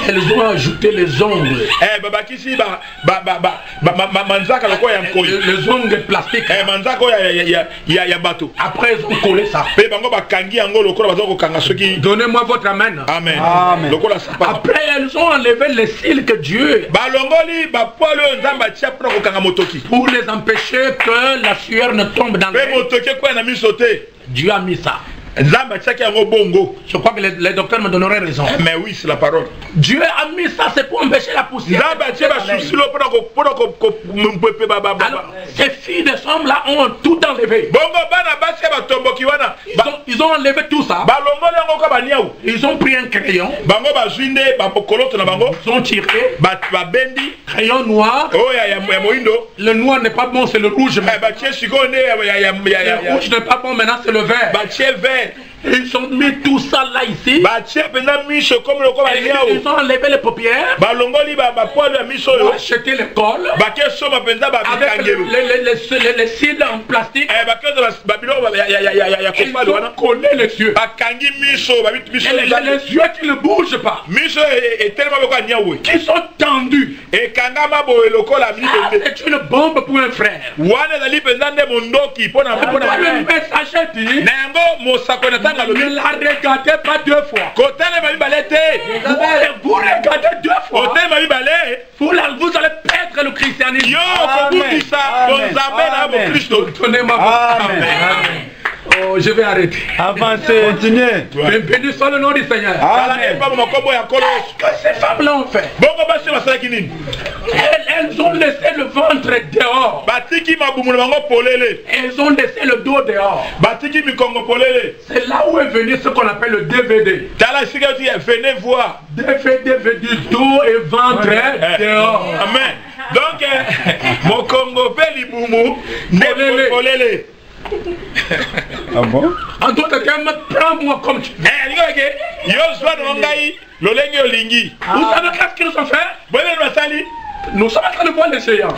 Elles ont ajouté les ongles. Les ongles plastiques. Après ils ont collé ça. Donnez-moi votre amen. Amen. Après elles ont enlevé les cils que Dieu pour les empêcher que la sueur ne tombe dans les... Dieu a mis ça. Je crois que les docteurs me donneraient raison. Mais oui, c'est la parole. Dieu a mis ça, c'est pour empêcher la poussière. Alors, ces filles de hommes là ont tout enlevé. Ils ont enlevé tout ça. Ils ont pris un crayon. Ils ont tiré. Crayon noir. Le noir n'est pas bon, c'est le rouge. Le rouge n'est pas bon, maintenant c'est le vert. Ils ont mis tout ça là ici. Ils ont enlevé les paupières. Ils ont acheté le col. Avec les cils en plastique. Ils ont collé les yeux. Les yeux qui ne bougent pas. Qui sont tendus. C'est une bombe pour un frère. Le messager dit, ne la regardez pas deux fois. Vous regardez deux fois. Vous allez perdre le christianisme. Donnez-moi votre amen. Oh, je vais arrêter. Avancez, continuez. Béni soit le nom du Seigneur. Qu'est-ce que ces femmes-là ont fait? Elles ont laissé le ventre dehors. Elles ont laissé le dos dehors. C'est là où est venu ce qu'on appelle le DVD. Venez voir. DVD veut dire dos et ventre dehors. Amen. Donc, mon Congo Peliboumou, Nepolele. Ah bon? En d'autres termes, prends-moi comme tu veux. Vous savez qu'est-ce qu'ils nous ont fait? Nous sommes en train de voir les géants.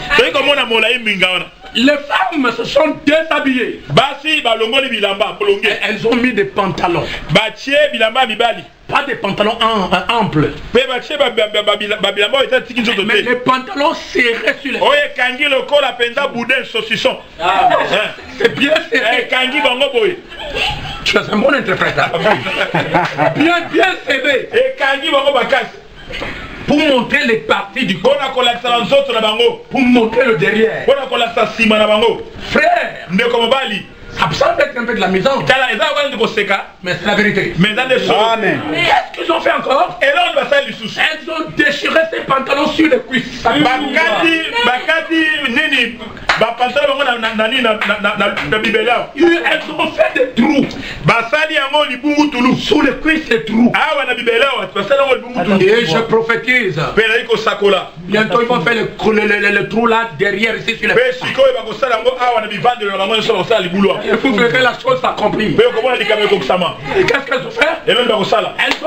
Les femmes se sont déshabillées. Elles ont mis des pantalons. Pas des pantalons amples. Mais les pantalons serrés sur les saucisson. C'est bien serré. Tu es un bon interprète. Bien serré. Pour montrer les parties du corps. Pour montrer le derrière. Frère, Ça semble être un peu de la maison. Mais c'est la vérité. Qu'est-ce qu'ils ont fait encore? Elles ont déchiré ses pantalons sur les cuisses. Elles ont fait des trous. Sous les cuisses, des trous. Et je prophétise. Bientôt ils vont faire le trou là derrière ici sur les cuisses. Il faut que la chose s'accomplisse. Qu'est-ce qu'elles ont fait? Elles ont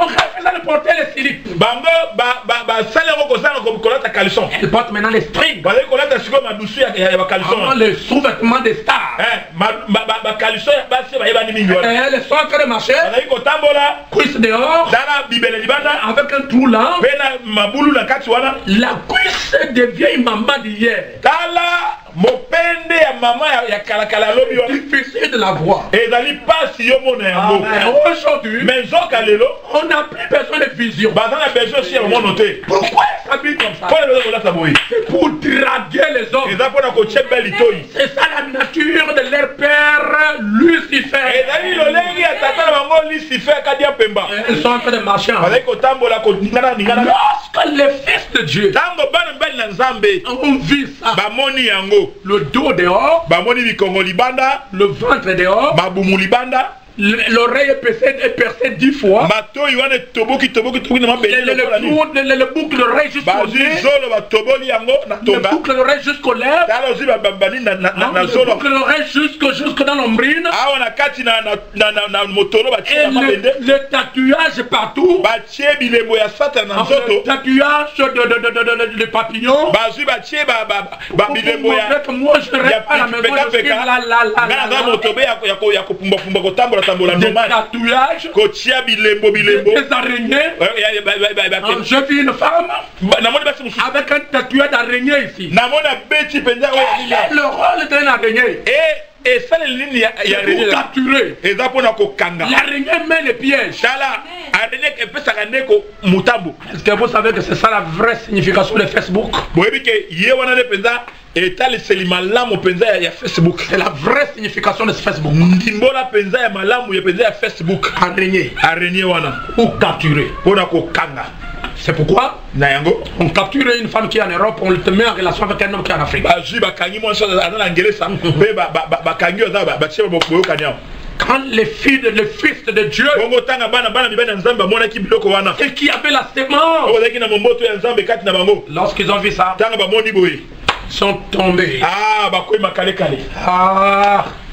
refusé de porter les slips. Elles portent maintenant les strings. Les sous-vêtements des stars. Elles sont en train de marcher. Cuisse dehors. Avec un trou là. La cuisse des vieilles mamans d'hier. Mopende ya maman ya kalakala lobi wa difficile de la voir. Et dali pas si yo mona yango. Aujourd'hui, mais zoka lelo, on n'a plus besoin de vision. Bazana a besoin aussi à noter. Pourquoi ça s'habille comme ça? C'est pour draguer les hommes. C'est ça la nature de leur père Lucifer. Ils sont en train de marcher. Lorsque les fils de Dieu ont vu ça, le dos dehors, le ventre dehors, l'oreille est percée 10 fois. Le boucle d'oreille jusqu'au nez. Le boucle d'oreille jusqu'aux lèvres. Le boucle d'oreille jusque dans l'ombrine. Et le tatouage partout. Le tatouage de papillons. Moi je rêve à la maison. Des tatouages, des araignées. J'ai vu une femme avec un tatouage d'araignée ici. Le rôle d'une araignée. Et ça, les lignes, il y a pour capturer. L'araignée met les pièges. Est-ce que vous savez que c'est ça la vraie signification de Facebook? C'est la vraie signification de Facebook. Araignée. Pour capturer. C'est pourquoi on capture une femme qui est en Europe, on te met en relation avec un homme qui est en Afrique. Quand les fils de Dieu et qui avaient la sémence, lorsqu'ils ont vu ça, sont tombés.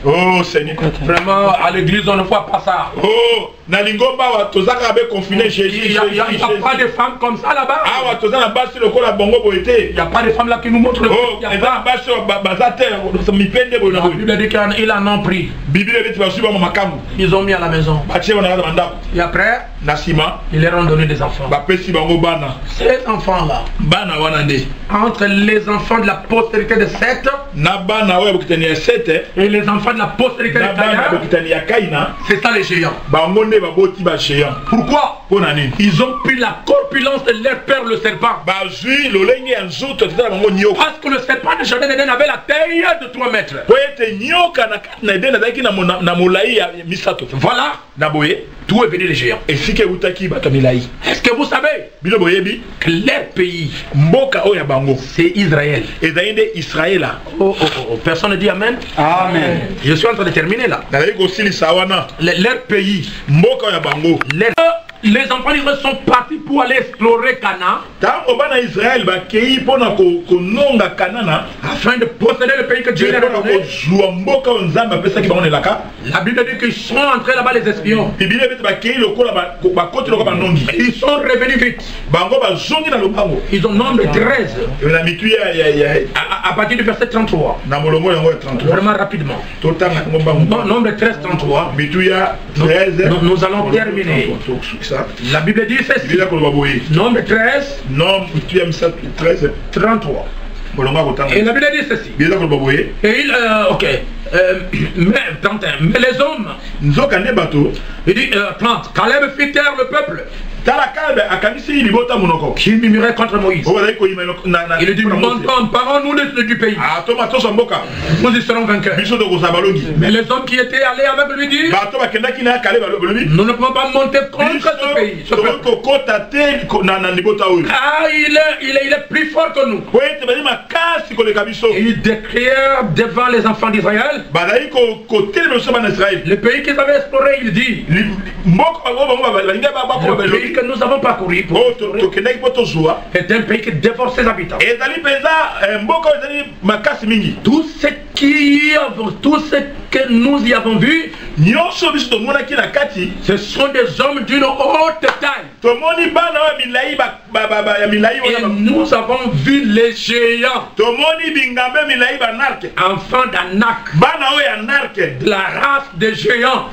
Oh Seigneur. Vraiment, à l'église, on ne voit pas ça. Oh, il n'y a pas de femmes comme ça là-bas. Il n'y a pas de femmes là qui nous montrent le oh, la Bible dit qu'ils en ont pris. Ils ont mis à la maison. Et après, ils leur ont donné des enfants. Ces enfants-là, entre les enfants de la postérité de Seth et les enfants de la postérité de Caïn, c'est ça les géants. Pourquoi? Ils ont pris la corpulence de leur père le serpent. Parce que le serpent de Jardin d'Éden avait la taille de 3 mètres. Voilà d'où est venu les géants. Est-ce que vous savez que leur pays, c'est Israël? Personne ne dit Amen. Amen. Je suis en train de terminer là. Leur pays, les enfants d'Israël sont partis pour aller explorer Canaan. Afin de posséder le pays que Dieu leur a donné. La Bible dit qu'ils sont entrés là-bas les espions. Ils sont revenus vite. Ils ont nombre 13. À partir du verset 33. Vraiment rapidement. Nombre 13, 33. Nous allons terminer. La Bible dit ceci. Nombre 13. 33. Et la Bible dit ceci. Et il, mais les hommes, il dit, 30, Caleb fit taire le peuple. qui murmurait contre Moïse. Il lui dit, montons, parons-nous du pays. Nous y serons vainqueurs. Mais les hommes qui étaient allés avec lui disent, nous ne pouvons pas monter contre ce pays. Car il est plus fort que nous. Et ils décrièrent devant les enfants d'Israël le pays qu'ils avaient exploré. Il dit, le pays que nous avons parcouru est un pays qui dévore ses habitants. Tout ce que nous y avons vu, ce sont des hommes d'une haute taille. Et nous avons vu les géants, enfants d'Anak, de la race des géants.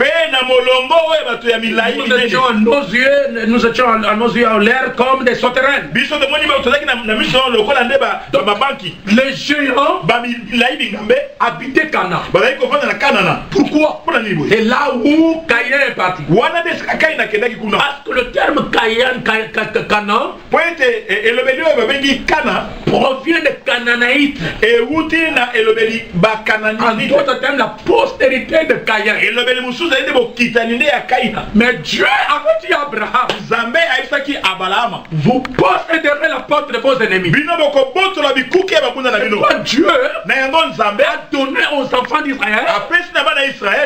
Nous étions à nos yeux en l'air comme des sauterelles. Les géants habitaient Canaan. Pourquoi? C'est là où Caïn est parti. Parce que le terme Canaan provient des Canaanaïtes. En d'autres termes, la postérité de Caïn. Mais Dieu avait dit à Abraham, vous posséderez la porte de vos ennemis. Dieu a donné aux enfants d'Israël,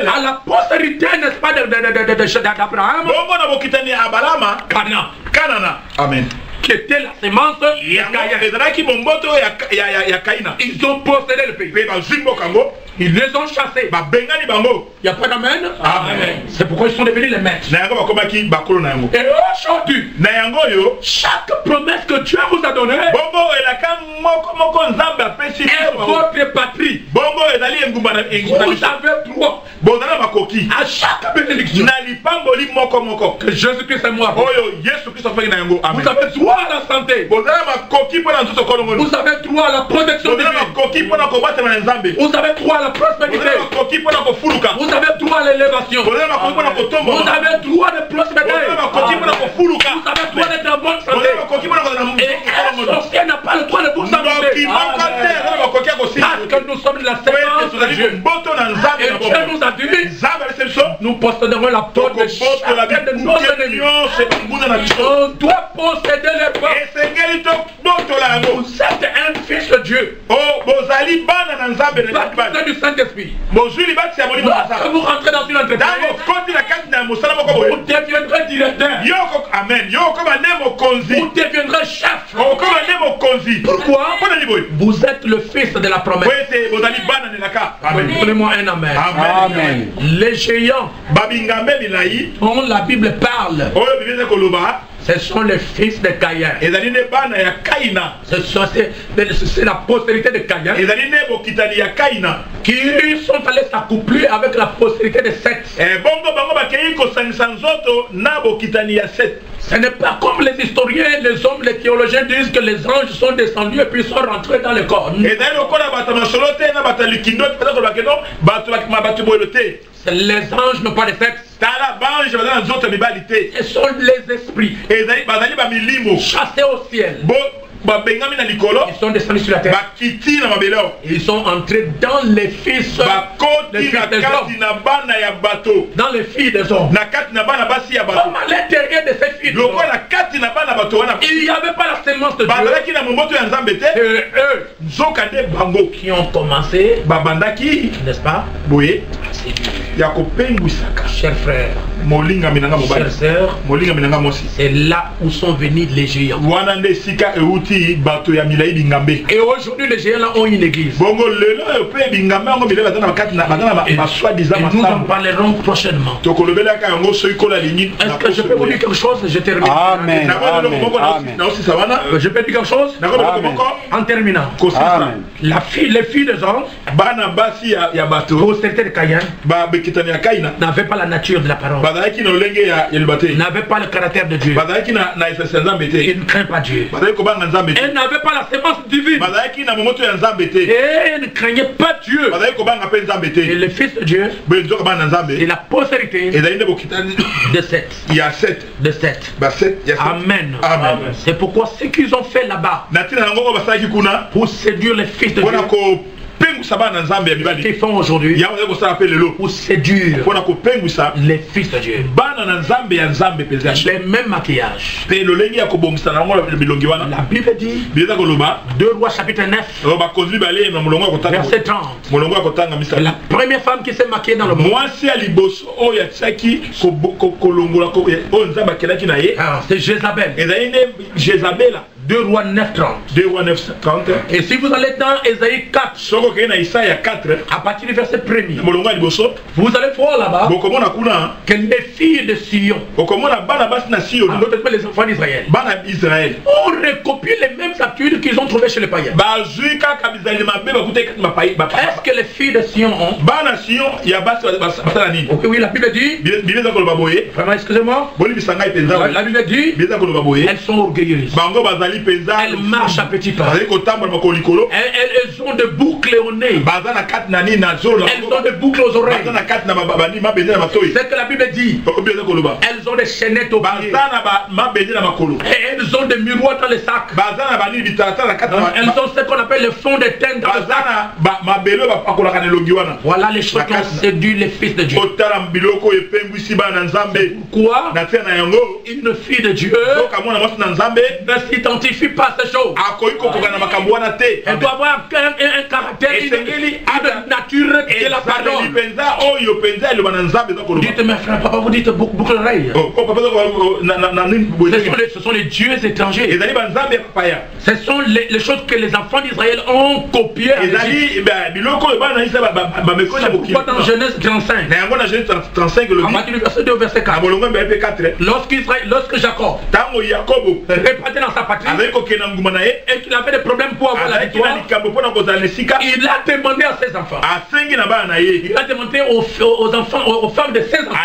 à la postérité, n'est-ce pas, d'Abraham, Canaan. Amen. Qui était la sémence de Caïn. Ils ont possédé le pays. Ils les ont chassés. Il n'y a pas d'amen. C'est pourquoi ils sont devenus les maîtres. Et aujourd'hui, chaque promesse que Dieu vous a donnée est votre patrie. Vous avez droit à chaque bénédiction que Jésus-Christ est mort. Vous avez droit à la santé. Vous avez droit à la protection divine. Vous avez droit à la prospérité. Vous avez droit à l'élévation. Vous avez droit de prospérité. Vous avez droit d'être en bonne santé. Et un sorcier n'a pas le droit de vous amener. Parce que nous sommes de la sémence de Dieu. Et Dieu nous a dit, nous posséderons la porte de chacun de nos ennemis. On doit posséder les portes. Vous êtes un fils de Dieu. Baptisé du Saint-Esprit. Lorsque vous rentrez dans une entreprise, vous deviendrez directeur. Vous deviendrez chef. Pourquoi? Vous êtes le fils de la promesse. Donnez-moi un amen. Amen. Les géants dont la Bible parle, ce sont les fils de Caïn. C'est la postérité de Caïn qui sont allés s'accoupler avec la postérité de Seth. Ce n'est pas comme les historiens, les hommes, les théologiens disent que les anges sont descendus et puis sont rentrés dans le corps. Les anges n'ont pas de sexe. Ce sont les esprits chassés au ciel. Ils sont descendus sur la terre. Ils sont entrés dans les fils des hommes. Dans les filles des hommes. Comme à l'intérieur de ces filles, il n'y avait pas la sémence de Dieu. C'est eux qui ont commencé, n'est-ce pas? Chers frères, chers sœurs, c'est là où sont venus les géants. Et aujourd'hui les géants là ont une église. Et nous en parlerons prochainement. Est-ce que je peux vous dire quelque chose? Je termine. Amen. Je peux dire quelque chose? En terminant. Les filles des hommes, postérité de Caïn, n'avaient pas la nature de la parole, n'avaient pas le caractère de Dieu. Ils ne craignent pas Dieu. Ils n'avaient pas la sémence divine. Et ils ne craignaient pas Dieu. Et le Fils de Dieu, c'est la postérité de Seth. Il y a 7. De Seth. Amen. Amen. C'est pourquoi ce qu'ils ont fait là-bas, pour séduire les fils de Dieu, qu'ils font aujourd'hui, pour séduire les fils de Dieu, les mêmes maquillages. La Bible dit, 2 Rois chapitre 9, verset 30, la première femme qui s'est maquillée dans le monde, c'est Jézabel. 2 Rois 9:30. Et si vous allez dans Ésaïe 4, à partir du verset 1er, vous allez voir là-bas que les filles de Sion, les enfants d'Israël, ont recopié les mêmes habitudes qu'ils ont trouvées chez les païens. Est-ce que les filles de Sion ont? Oui, la Bible dit, vraiment, excusez-moi, la Bible dit, elles sont orgueilleuses. Elles marchent à petits pas. Elles ont des boucles au nez. Elles ont des boucles aux oreilles. C'est que la Bible dit. Elles ont des chaînettes aux pieds. Et elles ont des miroirs dans les sacs. Elles ont ce qu'on appelle le fond de teinte dans le sac. Voilà les choses qui ont séduit les fils de Dieu. Pourquoi une fille de Dieu ne s'identifie pas à ces choses? Elle doit avoir un caractère, une nature de la parole. Dites mes frères, papa, vous dites boucle l'oreille. Ce sont les dieux étrangers. Ce sont les choses que les enfants d'Israël ont copiées. Pourquoi dans Genèse 35, à partir du verset 2 au verset 4, lorsque Jacob repartait dans sa patrie et qu'il avait des problèmes pour avoir la victoire, il a demandé à ses enfants, il a demandé aux enfants, aux femmes de ses enfants,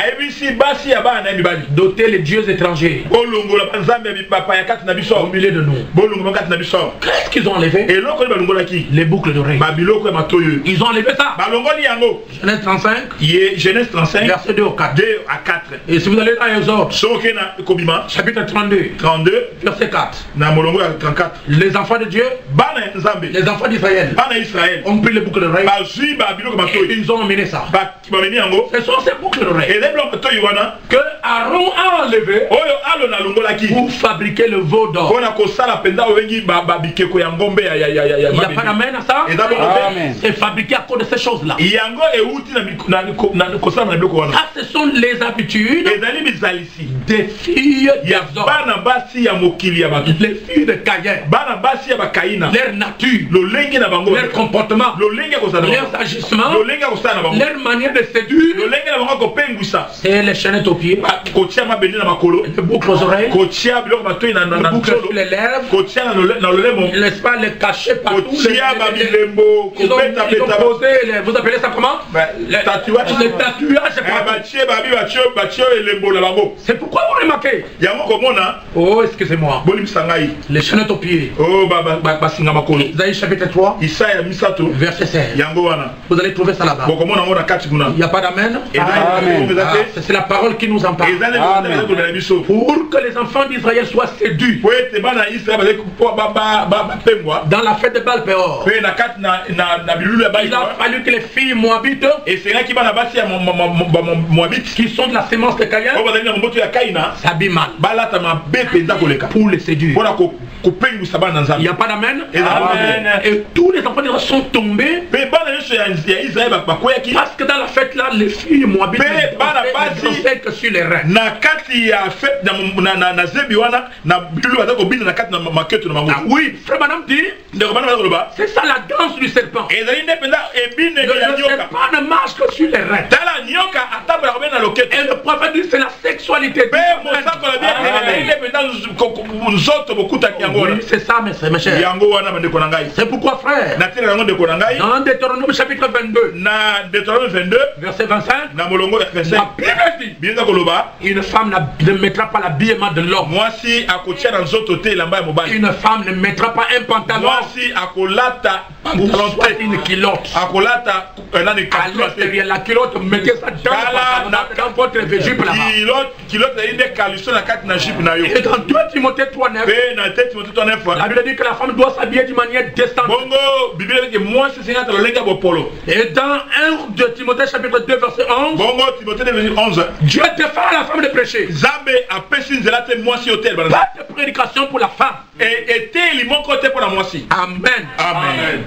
d'ôter les dieux étrangers au milieu de nous. Qu'est-ce qu'ils ont enlevé? Les boucles d'oreilles. Ils ont enlevé ça. Genèse 35, verset 2 à 4. Et si vous allez dans Exode, chapitre 32, verset 4. Les enfants de Dieu, les enfants d'Israël, ont pris les boucles d'oreilles. Ils ont emmené ça. Ce sont ces boucles d'oreilles que Aaron a enlevé pour fabriquer le veau d'or. Il n'y a pas d'amen à ça. C'est fabriqué à cause de ces choses-là. Ça, ce sont les habitudes des filles d'Exode. Les filles de Caïn, leur nature, leur comportement, leurs agissements, leur manière de séduire, c'est les chaînettes aux pieds, les boucles aux oreilles, les boucles sur les lèvres, n'est-ce pas, les cachets partout, ils ont posé, vous appelez ça comment? Les tatouages. C'est pourquoi vous remarquez? Oh, excusez-moi. Les chaînettes aux pieds. Isaïe chapitre 3, verset 16. Vous allez trouver ça là-bas. Il n'y a pas d'amen. C'est la parole qui nous en parle. Pour que les enfants d'Israël soient séduits dans la fête de Baal-Péor, il a fallu que les filles moabites, qui sont de la sémence de Caïn, s'habillent mal pour les séduire. Il n'y a pas d'amen. Et tous les enfants d'Israël sont tombés parce que dans la fête là, les filles moabites ne dansaient que sur les reins. Oui, frère madame dit, c'est ça la danse du serpent. Le serpent ne marche que sur les reins. Et le prophète dit c'est la sexualité. c'est ça, mes chers. C'est pourquoi, frère, dans Deutéronome chapitre 22, verset 25, la Bible dit, une femme ne mettra pas l'habillement de l'homme. Une femme ne mettra pas un pantalon ou soit une culotte. À l'extérieur, la culotte, mettez ça dans votre jupe là-bas. Et dans 2 Timothée 3:9, la Bible dit que la femme doit s'habiller d'une manière décente. Et dans 1 de Timothée chapitre 2 verset 11, Dieu défend la femme de péché. Pas de prédication pour la femme. Amen. Amen.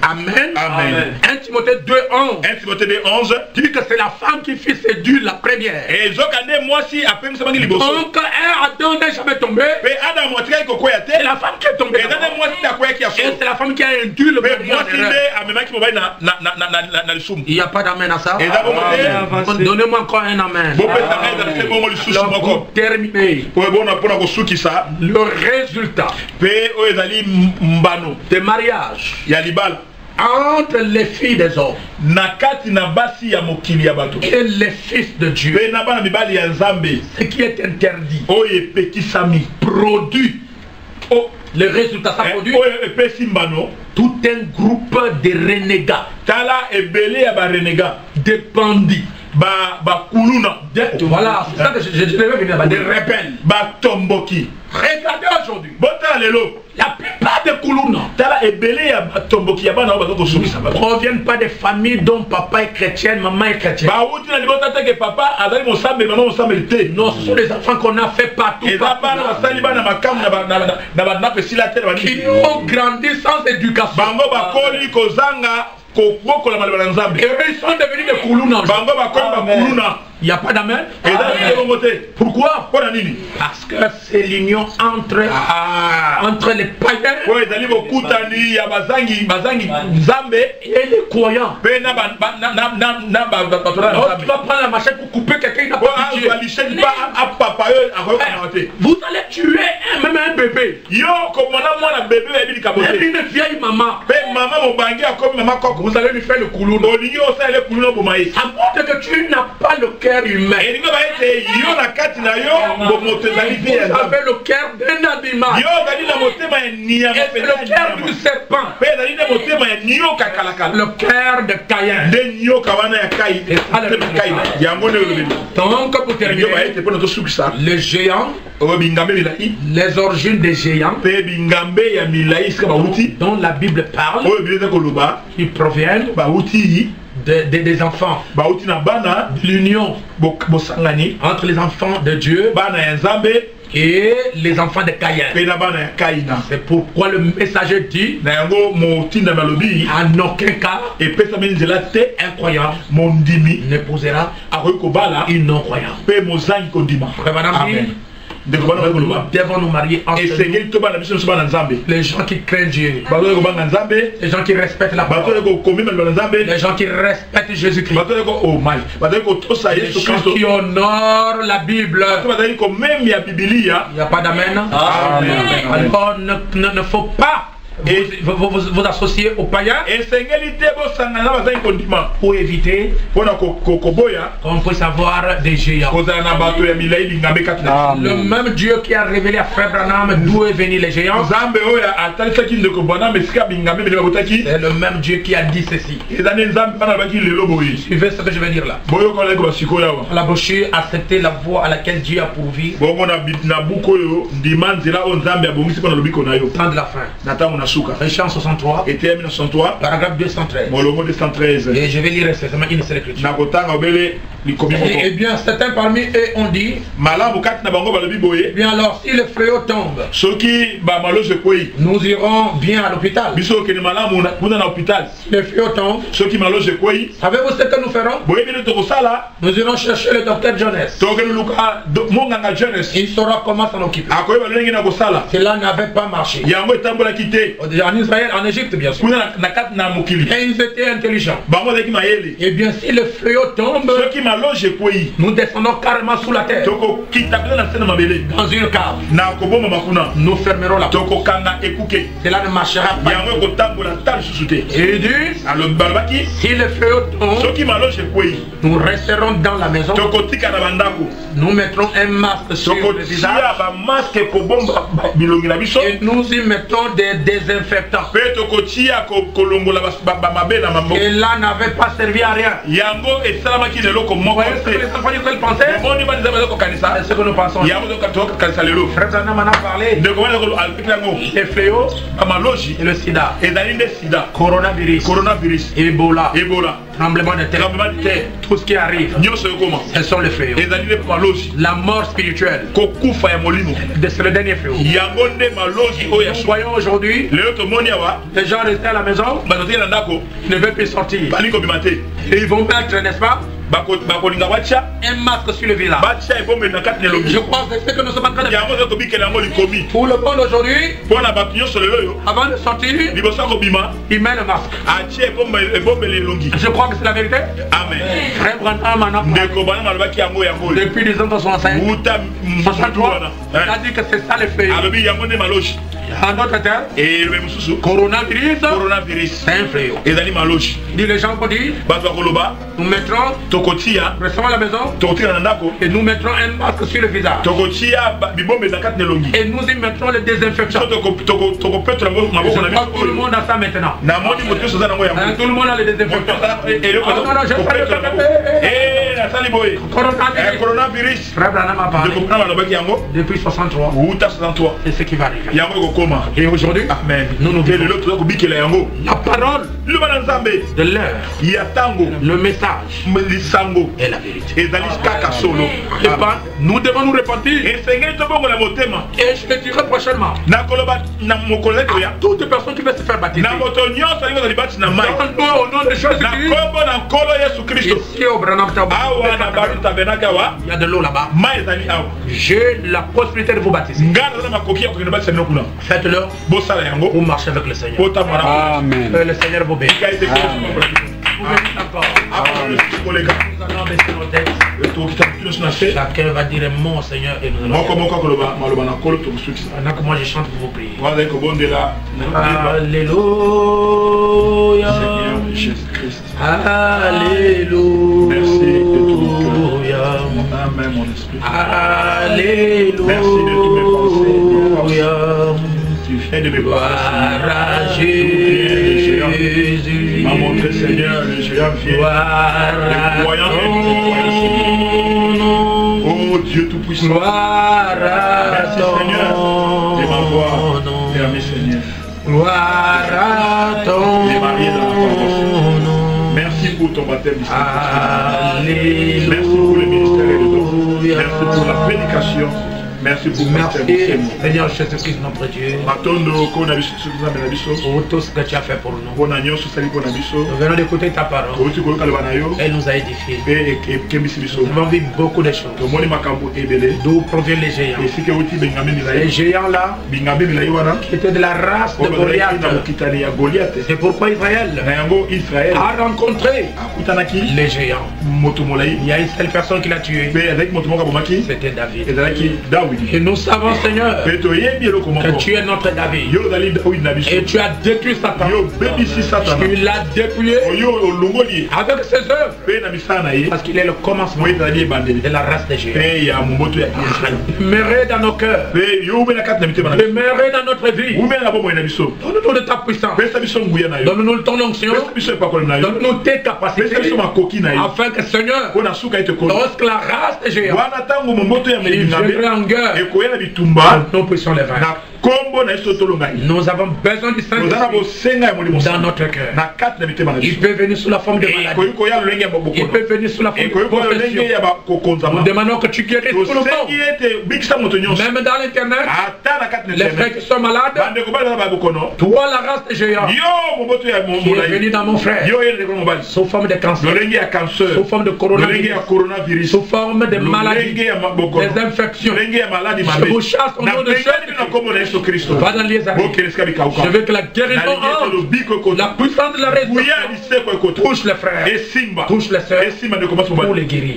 Amen. 1 Timothée 2:11 dit que c'est la femme qui fit séduire la première. Donc Adam n'est jamais tombé. C'est la femme qui est tombée. Et c'est la femme qui a induit le premier. Il n'y a pas d'amen à ça. Donnez-moi encore un amen. Pour terminer, le résultat des mariages entre les filles des hommes et les fils de Dieu, ce qui est interdit produit. Le résultat, ça produit tout un groupe de renégats, de bandits. Voilà, c'est ça que je devais venir là-bas. Des rebelles. Regardez aujourd'hui. La plupart des Koulouna ne proviennent pas des familles dont papa est chrétien, maman est chrétienne. Non, ce sont les enfants qu'on a fait partout. Qui ont grandi sans éducation. Et eux, ils sont devenus des Koulouna. Il n'y a pas d'amen. Pourquoi? Parce que c'est l'union entre les païens et les croyants. Tu vas prendre la machette pour couper quelqu'un qui n'a pas pitié. Vous allez tuer même un bébé. Même une vieille maman. Vous allez lui faire le couloun. Ça montre que tu n'as pas le cœur humain. Vous avez le cœur d'un animal. Et c'est le cœur du serpent. Le cœur de Caïn. Donc pour terminer, les géants, les origines des géants dont la Bible parle, ils proviennent des enfants, l'union entre les enfants de Dieu et les enfants de Caïn. C'est pourquoi le messager dit en aucun cas un croyant n'épousera une non-croyante. Nous devons nous marier entre nous. Les gens qui craignent Dieu, les gens qui respectent la parole, les gens qui respectent Jésus-Christ, les gens qui honorent la Bible. Il n'y a pas d'amen. Alors ne faut pas vous associer aux païens pour éviter qu'on puisse avoir des géants. Le même Dieu qui a révélé à Frère Branham d'où est venu les géants, c'est le même Dieu qui a dit ceci. Suivez ce que je vais dire là. La brochure, acceptez la voie à laquelle Dieu a pourvu. Temps de la fin. Chant 63, paragraphe 213. Et je vais lire spécialement une seule écriture. Et bien, certains parmi eux ont dit, bien alors, si le fléau tombe, nous irons bien à l'hôpital. Si le fléau tombe, savez-vous ce que nous ferons? Nous irons chercher le docteur Jones. Il saura comment s'en occuper. Cela n'avait pas marché. En Israël, en Égypte, bien sûr. Et ils étaient intelligents. Et bien, si le fléau tombe, nous descendons carrément sous la terre. Dans une cave. Nous fermerons la porte. Cela ne marchera pas. Et il dit, si le feu tombe, nous resterons dans la maison. Nous mettrons un masque sur le visage. Et nous y mettons des désinfectants. Et là n'avait pas servi à rien. Vous voyez ce que les enfants d'Israël pensaient? C'est ce que nous pensons. Frère Zanam en a parlé. Les fléaux et le sida. Coronavirus. Ebola. Tremblement de terre. Tout ce qui arrive, ce sont les fléaux. La mort spirituelle. C'est le dernier fléau. Nous voyons aujourd'hui, les gens restent à la maison, ils ne veulent plus sortir. Et ils vont mettre, n'est-ce pas, un masque sur le visage. Je crois que c'est ce que nous sommes en train de faire. Pour le monde aujourd'hui, avant de sortir, il met le masque. Je crois que c'est la vérité. Amen. Frère Branham en a parlé. Depuis 1965, il a dit que c'est ça le fait. En d'autres termes, coronavirus, c'est un fléau. Dit les gens vont dire, nous mettrons, restons à la maison, et nous mettrons un masque sur le visage. Et nous y mettrons les désinfectants. Tout le monde a ça maintenant. Tout le monde a les désinfectants. Coronavirus. Frère Branham a parlé depuis 63. C'est ce qui va arriver. Et aujourd'hui, nous nous vivons la parole de l'heure, le message et la vérité. Nous devons nous repentir. Et je te dirai prochainement à toute personne qui veut se faire baptiser, au nom de Jésus-Christ, ici au Branham Tabernacle, il y a de l'eau là-bas. J'ai la possibilité de vous baptiser. Faites-le pour marcher avec le Seigneur. Amen. Le Seigneur vous bénisse. Chacun va dire mon Seigneur et nous allons. Maintenant que moi je chante pour vous prier. Alléluia. Seigneur Jésus-Christ. Alléluia. Merci de tout mon cœur. Mon âme et mon esprit. Alléluia. Merci de tous mes pensées. Tu fais de mes pensées. Jésus. M'a montré Seigneur le géant fier. Les croyants et les croyants. Oh Dieu Tout-Puissant. Merci Seigneur de m'avoir permis Seigneur. Gloire à ton nom. Merci pour ton baptême. Alléluia. Merci pour le ministère et le don. Merci pour la prédication. Merci pour Seigneur Jésus-Christ notre Dieu. Pour tout ce que tu as fait pour nous. Nous venons d'écouter ta parole. Elle nous a édifiés. Nous avons vu beaucoup de choses. D'où proviennent les géants. Les géants là, qui étaient de la race de Goliath. C'est pourquoi Israël a rencontré les géants. Il y a une seule personne qui l'a tué. C'était David. Et nous savons, Seigneur, que tu es notre David. Et tu as détruit Satan. Tu l'as dépouillé avec ses œuvres. Parce qu'il est le commencement de la race des géants. Demeurez dans nos cœurs. Demeurez dans notre vie. Donne-nous de ta puissance. Donne-nous ton onction. Donne-nous tes capacités. Afin que, Seigneur, lorsque la race des géants viendra en guerre, nous puissions les vaincre. Nous avons besoin du Saint-Esprit dans notre cœur. Il peut venir sous la forme de maladie. Il peut venir sous la forme de profession. Nous demandons que tu guérisses tout le monde. Même dans l'internet, les frères qui sont malades, toi la race des géants qui est venu dans mon frère sous forme de cancer, sous forme de coronavirus, sous forme de maladie, des infections. Je vous chasse au nom de Jésus. Va dans les arrêts. Je veux que la guérison entre. La puissance de la résurrection touche les frères, touche les sœurs, pour les guérir.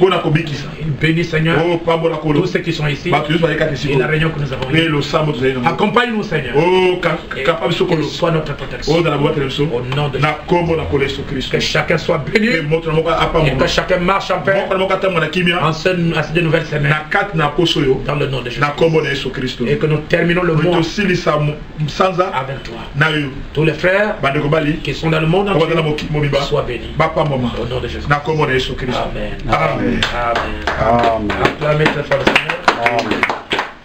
Bénis Seigneur tous ceux qui sont ici et la réunion que nous avons eue. Accompagne-nous Seigneur. Que soit notre protection. Au nom de Jésus. Que chacun soit béni et que chacun marche en paix en cette nouvelle semaine. Dans le nom de Jésus. Et que nous terminons le mois avec toi. Tous les frères qui sont dans le monde entier soient bénis. Au nom de Jésus. Amen. Amen. Amen. Acclamez très fort le Seigneur. Amen.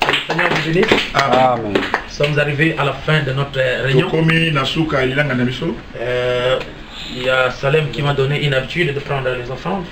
Que le Seigneur vous bénisse. Amen. Nous sommes arrivés à la fin de notre réunion. Il y a Salem qui m'a donné une habitude de prendre les offrandes.